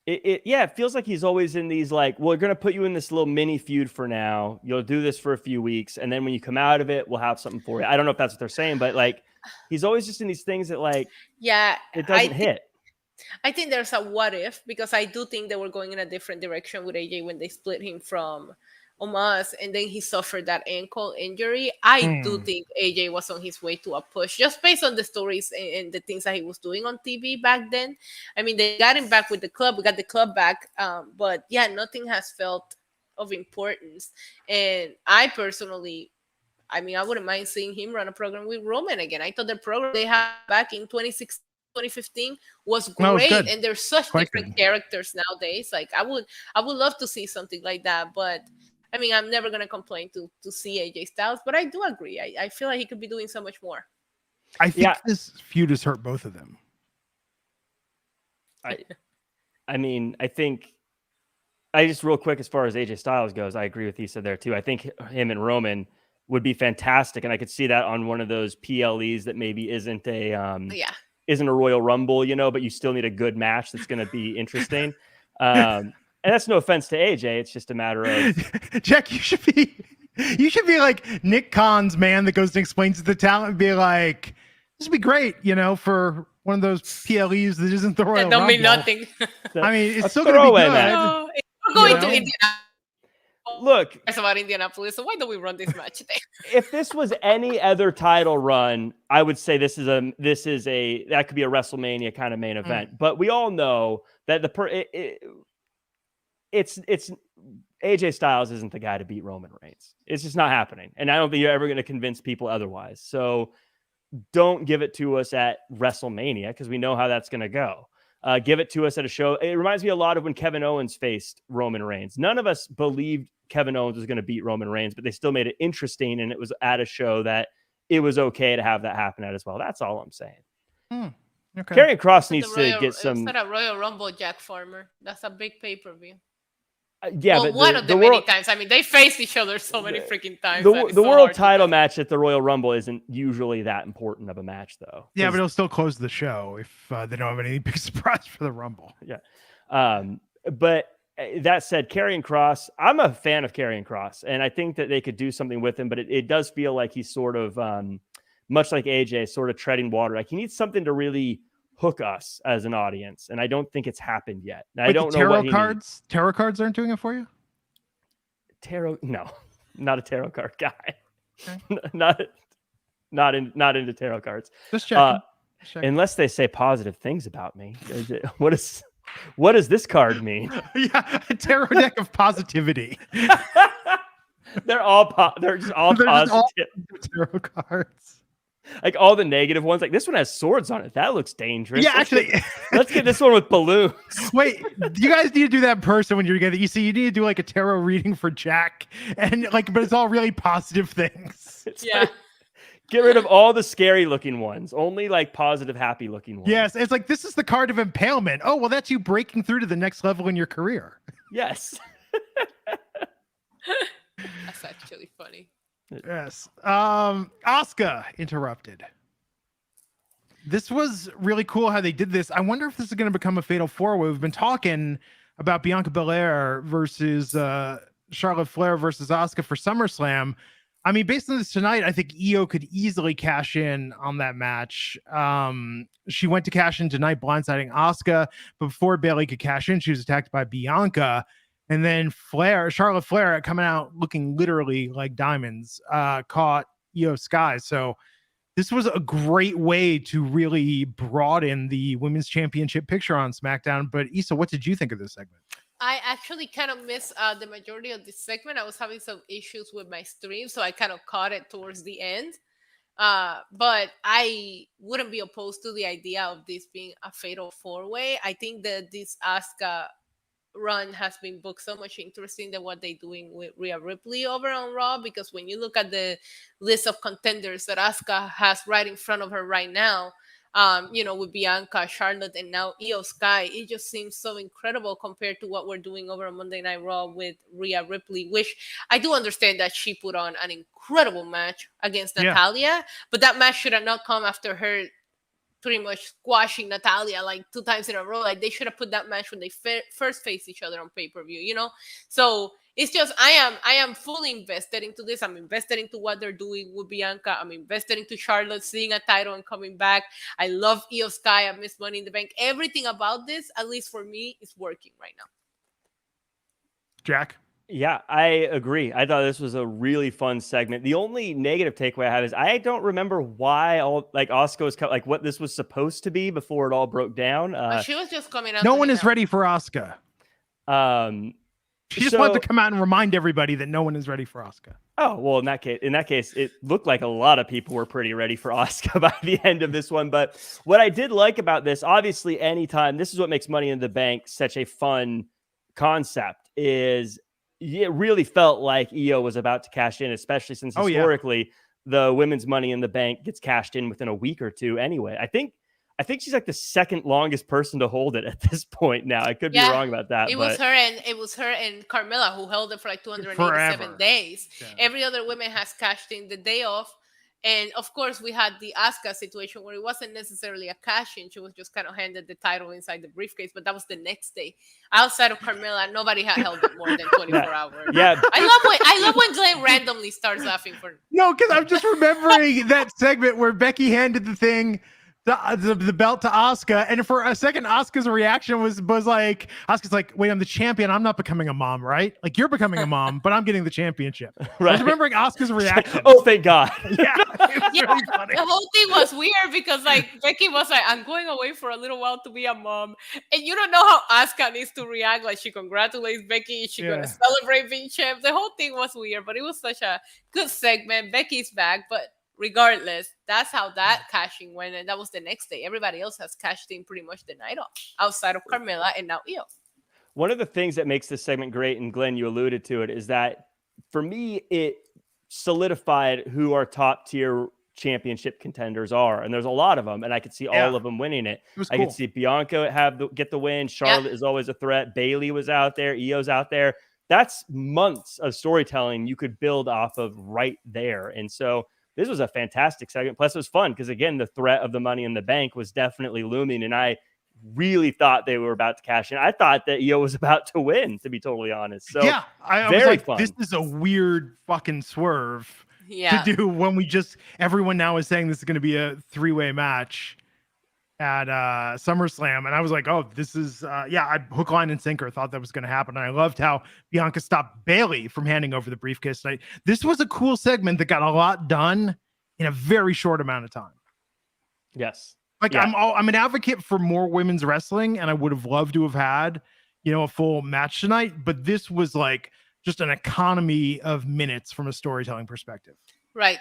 It feels like he's always in these like, we're going to put you in this little mini feud for now. You'll do this for a few weeks. And then when you come out of it, we'll have something for you. I don't know if that's what they're saying, but like, he's always just in these things that like, yeah, it doesn't hit. I think there's a what if, because I do think they were going in a different direction with AJ when they split him from Omos, and then he suffered that ankle injury. I do think AJ was on his way to a push, just based on the stories and the things that he was doing on TV back then. I mean, they got him back with the club. We got the club back. But yeah, nothing has felt of importance. And I personally, I mean, I wouldn't mind seeing him run a program with Roman again. I thought the program they had back in 2016, 2015 was great, and they're such different characters nowadays. Like I would love to see something like that. But I mean, I'm never gonna complain to see AJ Styles, but I do agree. I feel like he could be doing so much more. I think this feud has hurt both of them. I mean, I think I just real quick as far as AJ Styles goes, I agree with Issa there too. I think him and Roman would be fantastic, and I could see that on one of those PLEs that maybe isn't a Royal Rumble, you know, but you still need a good match that's going to be interesting. And that's no offense to AJ. It's just a matter of Jack, you should be like Nick Khan's man that goes and explains to the talent and be like, this would be great, you know, for one of those PLEs that isn't the Royal Rumble. Don't mean nothing. I mean, it's still going to be good. No, we're going to Indianapolis. Look, it's about Indianapolis, so why don't we run this match today? If this was any other title run, I would say that could be a WrestleMania kind of main event. But we all know that it's AJ Styles isn't the guy to beat Roman Reigns. It's just not happening, and I don't think you're ever going to convince people otherwise. So don't give it to us at WrestleMania because we know how that's going to go. Give it to us at a show. It reminds me a lot of when Kevin Owens faced Roman Reigns. None of us believed Kevin Owens was going to beat Roman Reigns, but they still made it interesting, and it was at a show that it was okay to have that happen at as well. That's all I'm saying. Okay. Karrion Kross needs to get some. It's not a Royal Rumble, Jack Farmer. That's a big pay-per-view. But one of the many times. I mean, they faced each other so many freaking times. The world title match at the Royal Rumble isn't usually that important of a match, though. Yeah, but it'll still close the show if they don't have any big surprise for the Rumble. Yeah. But that said, Karrion Kross, I'm a fan of Karrion Kross, and I think that they could do something with him, but it does feel like he's sort of, much like AJ, sort of treading water. Like he needs something to really hook us as an audience, and I don't think it's happened yet. Wait, I don't know what cards. Tarot cards aren't doing it for you. No, not a tarot card guy. Okay. not into tarot cards. Just checking. Unless they say positive things about me. What does this card mean? Yeah, a tarot deck of positivity. They're just all positive tarot cards. Like all the negative ones, like this one has swords on it. That looks dangerous. Yeah, let's get this one with balloons. Wait, you guys need to do that in person when you're together. You see, you need to do like a tarot reading for Jack, and like, but it's all really positive things. Like, get rid of all the scary looking ones. Only like positive, happy looking ones. Yes, it's like this is the card of impalement. Oh, well, that's you breaking through to the next level in your career. Yes. That's actually funny. Yes. Asuka interrupted. This was really cool how they did this. I wonder if this is going to become a fatal four-way. We've been talking about Bianca Belair versus Charlotte Flair versus Asuka for SummerSlam. I mean, based on this tonight, I think Io could easily cash in on that match. She went to cash in tonight, blindsiding Asuka, but before Bayley could cash in, she was attacked by Bianca. And then Charlotte Flair, coming out looking literally like diamonds, caught Io Sky. So this was a great way to really broaden the women's championship picture on SmackDown. But Issa, what did you think of this segment? I actually kind of missed the majority of this segment. I was having some issues with my stream, so I kind of caught it towards the end. But I wouldn't be opposed to the idea of this being a fatal four-way. I think that this Asuka run has been booked so much interesting than what they're doing with Rhea Ripley over on Raw, because when you look at the list of contenders that Asuka has right in front of her right now, with Bianca, Charlotte, and now Io Sky. It just seems so incredible compared to what we're doing over on Monday Night Raw with Rhea Ripley, which I do understand that she put on an incredible match against Natalia, but that match should have not come after her pretty much squashing Natalia like 2 times in a row. Like, they should have put that match when they first faced each other on pay-per-view, So it's just, I am fully invested into this. I'm invested into what they're doing with Bianca. I'm invested into Charlotte seeing a title and coming back. I love Io Sky. I miss Money in the Bank. Everything about this, at least for me, is working right now. Jack? Yeah, I agree. I thought this was a really fun segment. The only negative takeaway I have is I don't remember why Asuka was what this was supposed to be before it all broke down. She was just coming out. No one is ready for Asuka. She just wanted to come out and remind everybody that no one is ready for Asuka. Oh, well, in that case, it looked like a lot of people were pretty ready for Asuka by the end of this one. But what I did like about this, obviously, anytime, this is what makes Money in the Bank such a fun concept, is it really felt like Io was about to cash in, especially since historically the women's Money in the Bank gets cashed in within a week or two anyway. I think she's like the second longest person to hold it at this point now. I could be wrong about that. It was her and Carmella who held it for like 287 days. Yeah. Every other woman has cashed in the day off. And of course, we had the Asuka situation where it wasn't necessarily a cash-in. She was just kind of handed the title inside the briefcase, but that was the next day. Outside of Carmella, nobody had held it more than 24 hours. Yeah, I love when Glenn randomly starts laughing for. No, because I'm just remembering that segment where Becky handed the thing. The belt to Asuka, and for a second Asuka's reaction was like, Asuka's like, wait, I'm the champion, I'm not becoming a mom, right? Like, you're becoming a mom, but I'm getting the championship. Right. I was remembering Asuka's reaction. Oh, thank God. Yeah, really funny. The whole thing was weird because like Becky was like, I'm going away for a little while to be a mom, and you don't know how Asuka needs to react. Like, she congratulates Becky, she's gonna celebrate being champ. The whole thing was weird, but it was such a good segment. Becky's back, but regardless, that's how that cashing went, and that was the next day. Everybody else has cashed in pretty much the night off, outside of Carmella and now Io. One of the things that makes this segment great, and Glenn, you alluded to it, is that for me, it solidified who our top tier championship contenders are, and there's a lot of them, and I could see all of them winning it. I could see Bianca get the win. Charlotte is always a threat. Bayley was out there. Io's out there. That's months of storytelling you could build off of right there, and so this was a fantastic segment. Plus, it was fun because, again, the threat of the Money in the Bank was definitely looming, and I really thought they were about to cash in. I thought that Io was about to win, to be totally honest. So yeah, I was like, fun. This is a weird fucking swerve to do when everyone now is saying this is going to be a 3-way match at SummerSlam, and I was like, oh, this is I hook, line, and sinker thought that was going to happen. And I loved how Bianca stopped Bayley from handing over the briefcase. This was a cool segment that got a lot done in a very short amount of time. Yes, I'm an advocate for more women's wrestling, and I would have loved to have had a full match tonight, but this was like just an economy of minutes from a storytelling perspective. Right.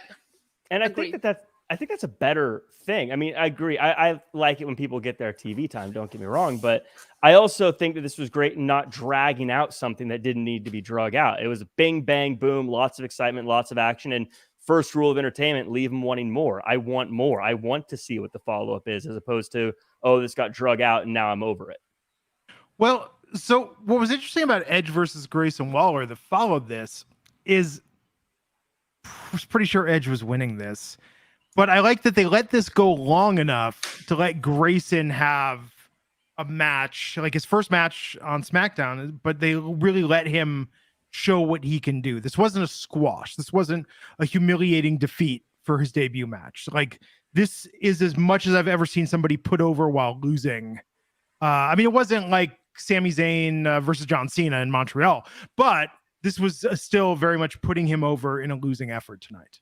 And I think that's a better thing. I mean, I agree. I like it when people get their TV time, don't get me wrong, but I also think that this was great in not dragging out something that didn't need to be drug out. It was a bing, bang, boom, lots of excitement, lots of action, and first rule of entertainment, leave them wanting more. I want more. I want to see what the follow-up is, as opposed to, oh, this got drug out and now I'm over it. Well, so what was interesting about Edge versus Grayson Waller that followed this is I was pretty sure Edge was winning this. But I like that they let this go long enough to let Grayson have a match, like his first match on SmackDown, but they really let him show what he can do. This wasn't a squash. This wasn't a humiliating defeat for his debut match. Like, this is as much as I've ever seen somebody put over while losing. I mean, it wasn't like Sami Zayn versus John Cena in Montreal, but this was still very much putting him over in a losing effort tonight.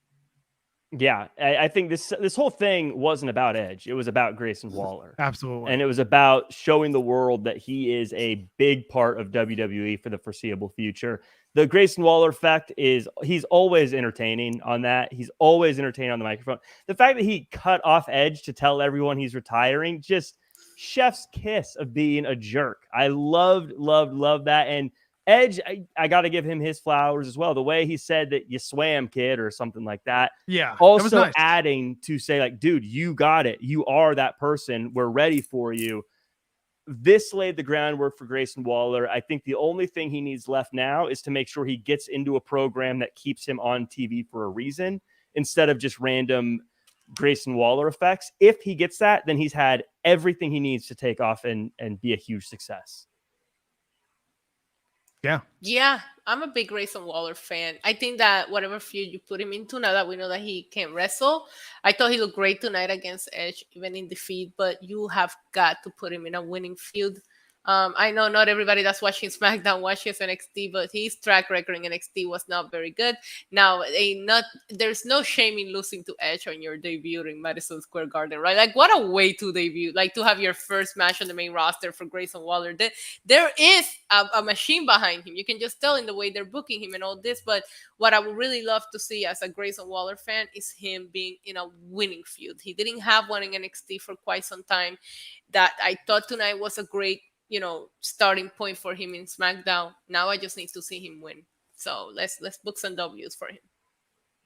Yeah, I think this whole thing wasn't about Edge. It was about Grayson Waller. Absolutely. And it was about showing the world that he is a big part of WWE for the foreseeable future. The Grayson Waller effect is he's always entertaining on that. He's always entertaining on the microphone. The fact that he cut off Edge to tell everyone he's retiring, just chef's kiss of being a jerk. I loved that. And Edge, I got to give him his flowers as well. The way he said that you swam, kid, or something like that. Yeah. Also that was nice. adding to say, like, dude, you got it. You are that person. We're ready for you. This laid the groundwork for Grayson Waller. I think the only thing he needs left now is to make sure he gets into a program that keeps him on TV for a reason instead of just random Grayson Waller effects. If he gets that, then he's had everything he needs to take off and be a huge success. Yeah, I'm a big Grayson Waller fan. I think that whatever feud you put him into, now that we know that he can wrestle, I thought he looked great tonight against Edge, even in defeat, but you have got to put him in a winning feud. I know not everybody that's watching SmackDown watches NXT, but his track record in NXT was not very good. Now, there's no shame in losing to Edge on your debut in Madison Square Garden, right? Like, what a way to debut, like to have your first match on the main roster for Grayson Waller. There is a machine behind him. You can just tell in the way they're booking him and all this, but what I would really love to see as a Grayson Waller fan is him being in a winning feud. He didn't have one in NXT for quite some time. That I thought tonight was a great starting point for him in SmackDown. Now I just need to see him win. So let's book some W's for him.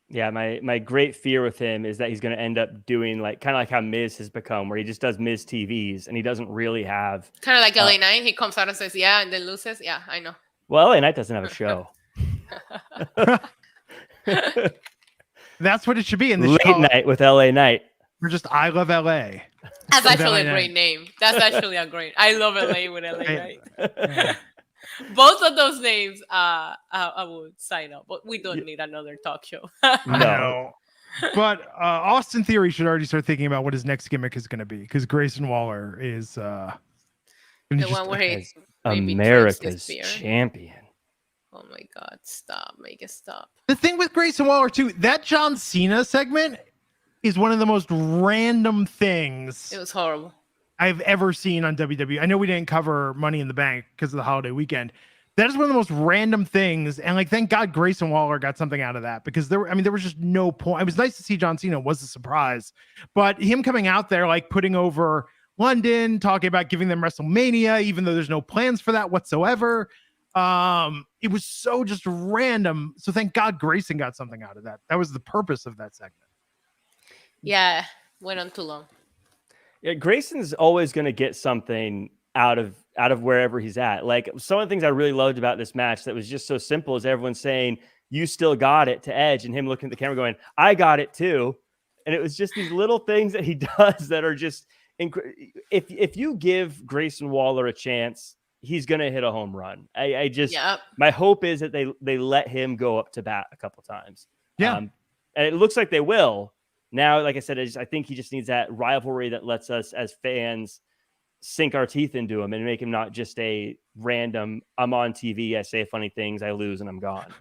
Yeah, my great fear with him is that he's going to end up doing kind of like how Miz has become, where he just does Miz TVs and he doesn't really have kind of like LA Knight. He comes out and says, "Yeah," and then loses. Yeah, I know. Well, LA Knight doesn't have a show. That's what it should be in the Late night with LA Knight. We're just I love LA. That's actually a great name. That's actually a great. I love LA with LA Knight. Both of those names, I would sign up, but we don't need another talk show. No. But Austin Theory should already start thinking about what his next gimmick is going to be, because Grayson Waller is the one where he's America's champion. Oh my God! Stop! Make it stop. The thing with Grayson Waller too, that John Cena segment is one of the most random things. It was horrible. I've ever seen on WWE. I know we didn't cover Money in the Bank because of the holiday weekend. That is one of the most random things. And thank God Grayson Waller got something out of that, because there was just no point. It was nice to see John Cena, was a surprise, but him coming out there, putting over London, talking about giving them WrestleMania, even though there's no plans for that whatsoever. It was so just random. So thank God Grayson got something out of that. That was the purpose of that segment. Yeah, went on too long. Yeah, Grayson's always going to get something out of wherever he's at. Some of the things I really loved about this match that was just so simple is everyone saying, "You still got it" to Edge, and him looking at the camera going, "I got it too." And it was just these little things that he does that are just if you give Grayson Waller a chance, he's going to hit a home run. My hope is that they let him go up to bat a couple times. Yeah. And it looks like they will. Now, like I said, I think he just needs that rivalry that lets us as fans sink our teeth into him and make him not just a random, I'm on TV, I say funny things, I lose, and I'm gone.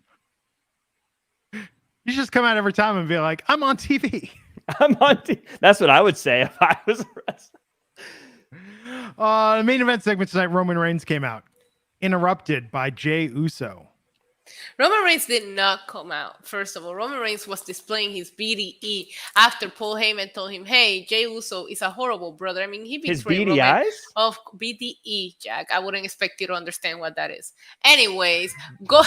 You just come out every time and be like, I'm on TV. I'm on TV. That's what I would say if I was a wrestler. The main event segment tonight, Roman Reigns came out, interrupted by Jey Uso. Roman Reigns did not come out. First of all, Roman Reigns was displaying his BDE after Paul Heyman told him, "Hey, Jey Uso is a horrible brother." I mean, he betrayed his Roman. BDIs? Of BDE, Jack. I wouldn't expect you to understand what that is. Anyways, going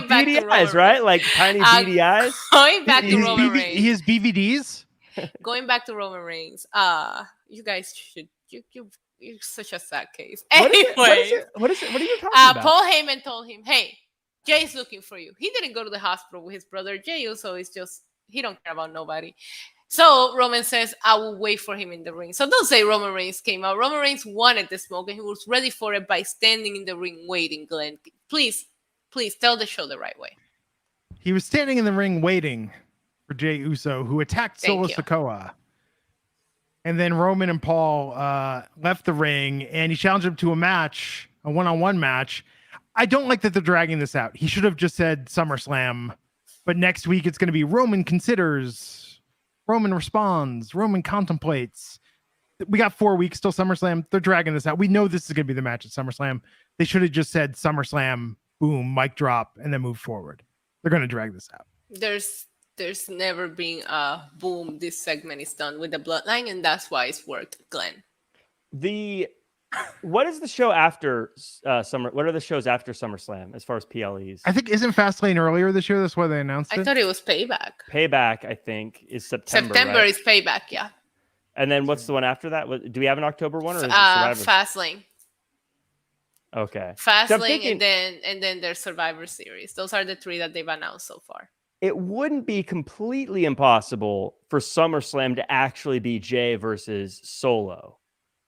back BDIs, to Roman right? Like tiny BDIs? Going back to Roman Reigns. He has BVDs? Going back to Roman Reigns. You guys should... You're such a sad case. What are Anyway, you talking about? Paul Heyman told him, "Hey, Jay's looking for you." He didn't go to the hospital with his brother Jey Uso. It's just he don't care about nobody. So Roman says, "I will wait for him in the ring." So don't say Roman Reigns came out. Roman Reigns wanted the smoke, and he was ready for it by standing in the ring waiting. Glenn, please tell the show the right way. He was standing in the ring waiting for Jey Uso, who attacked Solo Sikoa. And then Roman and Paul left the ring, and he challenged him to a match, a one-on-one match. I don't like that they're dragging this out. He should have just said SummerSlam, but next week it's going to be Roman considers, Roman responds, Roman contemplates. We got 4 weeks till SummerSlam. They're dragging this out. We know this is going to be the match at SummerSlam. They should have just said SummerSlam, boom, mic drop, and then move forward. They're going to drag this out. There's never been a boom, this segment is done with the bloodline, and that's why it's worked, Glenn. What is the show after Summer? What are the shows after SummerSlam as far as PLEs? I think isn't Fastlane earlier this year? That's why they announced it. I thought it was Payback. Payback, I think, is September. September right? is Payback, yeah. And then what's the one after that? Do we have an October one or is it Survivor? Fastlane. Okay. Fastlane, and then their Survivor Series. Those are the 3 that they've announced so far. It wouldn't be completely impossible for SummerSlam to actually be Jay versus Solo,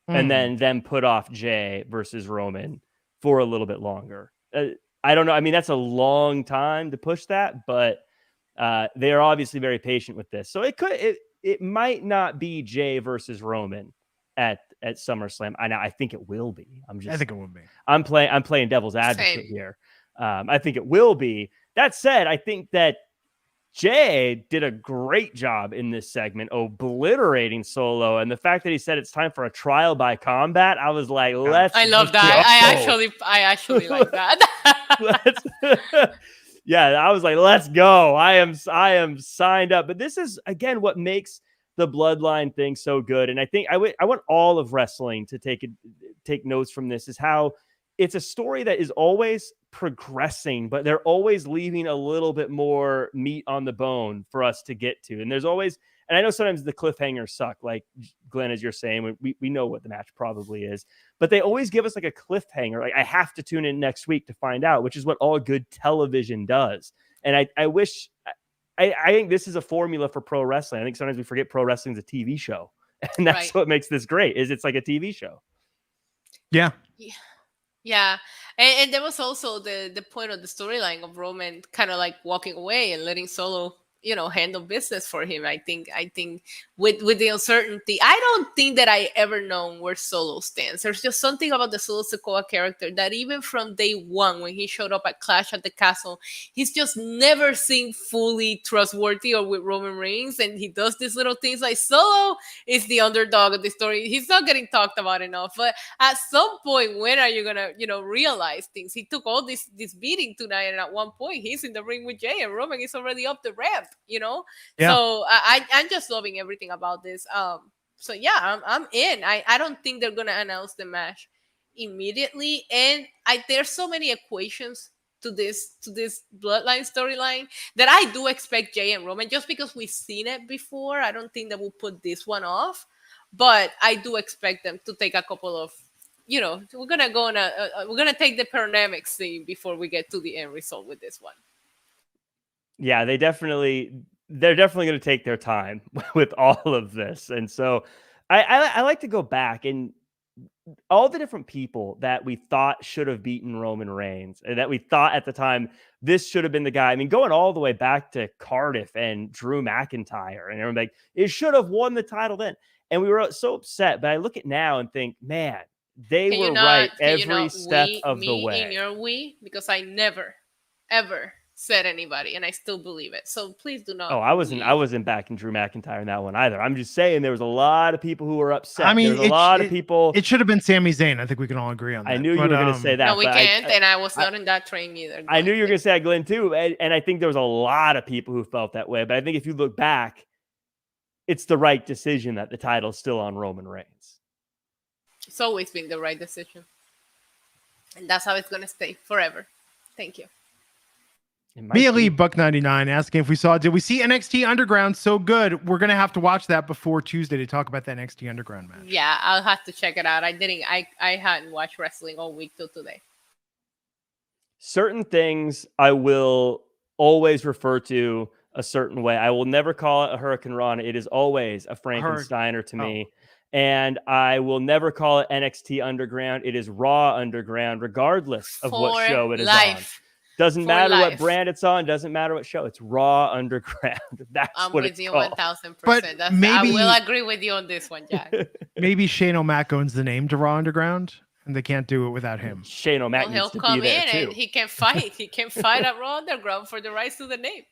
and then them put off Jay versus Roman for a little bit longer. I don't know. I mean, that's a long time to push that, but they are obviously very patient with this. So it might not be Jay versus Roman at SummerSlam. I think it will be. I think it will be. I'm playing devil's advocate here. I think it will be. That said, I think that Jay did a great job in this segment, obliterating Solo, and the fact that he said it's time for a trial by combat, I was like, "Let's!" I love that. I actually like that. Yeah, I was like, "Let's go!" I am signed up. But this is again what makes the bloodline thing so good, and I think I want all of wrestling to take notes from this. Is how it's a story that is always progressing, but they're always leaving a little bit more meat on the bone for us to get to. And there's always, and I know sometimes the cliffhangers suck, like Glenn, as you're saying, we know what the match probably is, but they always give us like a cliffhanger. Like I have to tune in next week to find out, which is what all good television does. And I think this is a formula for pro wrestling. I think sometimes we forget pro wrestling is a TV show, and that's what makes this great is it's like a TV show. Yeah. Yeah, and there was also the point of the storyline of Roman kind of like walking away and letting Solo, handle business for him. I think with the uncertainty, I don't think that I ever known where Solo stands. There's just something about the Solo Sikoa character that even from day one, when he showed up at Clash at the Castle, he's just never seemed fully trustworthy or with Roman Reigns, and he does these little things like Solo is the underdog of the story. He's not getting talked about enough, but at some point, when are you gonna, realize things? He took all this beating tonight, and at one point, he's in the ring with Jay, and Roman is already up the ramp. Yeah. So I'm just loving everything about this. So yeah, I'm in. I don't think they're gonna announce the match immediately, and there's so many equations to this bloodline storyline that I do expect Jay and Roman, just because we've seen it before. I don't think that we'll put this one off, but I do expect them to take a couple of, we're gonna go on we're gonna take the panoramic scene before we get to the end result with this one. Yeah, they're definitely going to take their time with all of this. And so I like to go back and all the different people that we thought should have beaten Roman Reigns and that we thought at the time, this should have been the guy. I mean, going all the way back to Cardiff and Drew McIntyre and everyone like, it should have won the title then. And we were so upset, but I look at now and think, man, they were right every step of the way. In your because I never, ever said anybody, and I still believe it. So please do not. Oh, I wasn't backing Drew McIntyre in that one either. I'm just saying there was a lot of people who were upset. I mean, there was a lot of people. It should have been Sami Zayn. I think we can all agree on that. I knew you were going to say that. No, we can't. And I was not in that train either. Glenn. I knew you were going to say that, Glenn, too. And I think there was a lot of people who felt that way. But I think if you look back, it's the right decision that the title's still on Roman Reigns. It's always been the right decision. And that's how it's going to stay forever. Thank you. Mia Lee Buck99 asking if did we see NXT Underground so good? We're gonna have to watch that before Tuesday to talk about that NXT Underground match. Yeah, I'll have to check it out. I hadn't watched wrestling all week till today. Certain things I will always refer to a certain way. I will never call it a Hurricane Rana. It is always a Frankensteiner to me. And I will never call it NXT Underground. It is Raw Underground, regardless of what show it is on. Doesn't matter what brand it's on. Doesn't matter what show. It's Raw Underground. That's what it's called. I'm with you 1000%. I will agree with you on this one, Jack. Maybe Shane O'Mac owns the name to Raw Underground, and they can't do it without him. Shane O'Mac needs to be there, too. And he can fight. He can fight at Raw Underground for the rights to the name.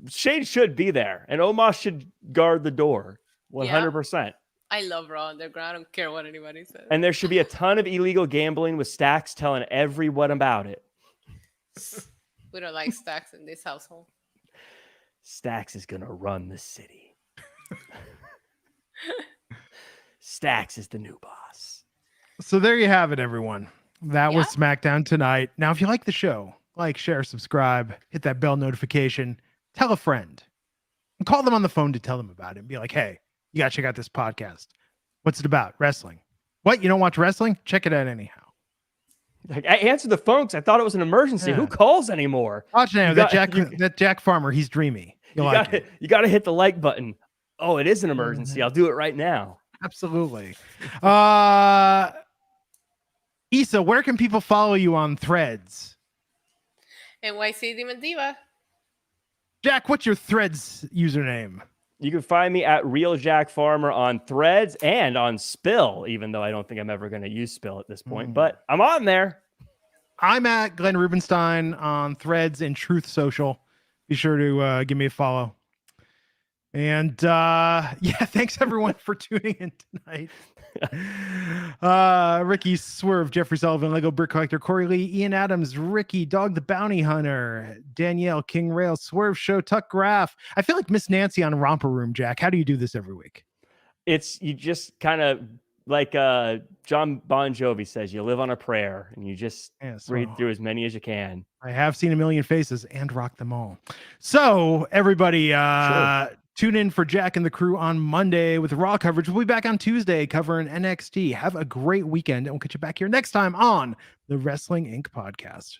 Shane should be there, and Omos should guard the door 100%. Yeah. I love Raw Underground. I don't care what anybody says. And there should be a ton of illegal gambling with Stacks telling everyone about it. We don't like Stacks in this household. Stacks is going to run the city. Stacks is the new boss. So there you have it, everyone. That was Yeah. SmackDown tonight. Now, if you like the show, like, share, subscribe, hit that bell notification, tell a friend, and call them on the phone to tell them about it and be like, hey, you got to check out this podcast. What's it about? Wrestling. What? You don't watch wrestling? Check it out anyhow. Like, I answered the phone because I thought it was an emergency. Yeah. Who calls anymore? Watch now. That Jack Farmer, he's dreamy. You got to hit the like button. Oh, it is an emergency. I'll do it right now. Absolutely. Issa, where can people follow you on Threads? NYC Demon Diva. Jack, what's your Threads username? You can find me at Real Jack Farmer on Threads and on Spill, even though I don't think I'm ever going to use Spill at this point, but I'm on there. I'm at Glenn Rubenstein on Threads and Truth Social. Be sure to give me a follow. And thanks everyone for tuning in tonight. Ricky Swerve, Jeffrey Sullivan, Lego Brick Collector, Corey Lee, Ian Adams, Ricky, Dog the Bounty Hunter, Danielle, King Rail, Swerve Show, Tuck Graff. I feel like Miss Nancy on Romper Room, Jack. How do you do this every week? You just kind of like John Bon Jovi says, you live on a prayer and you just read through as many as you can. I have seen a million faces and rock them all. So everybody, tune in for Jack and the crew on Monday with Raw coverage. We'll be back on Tuesday covering NXT. Have a great weekend, and we'll catch you back here next time on the Wrestling Inc. podcast.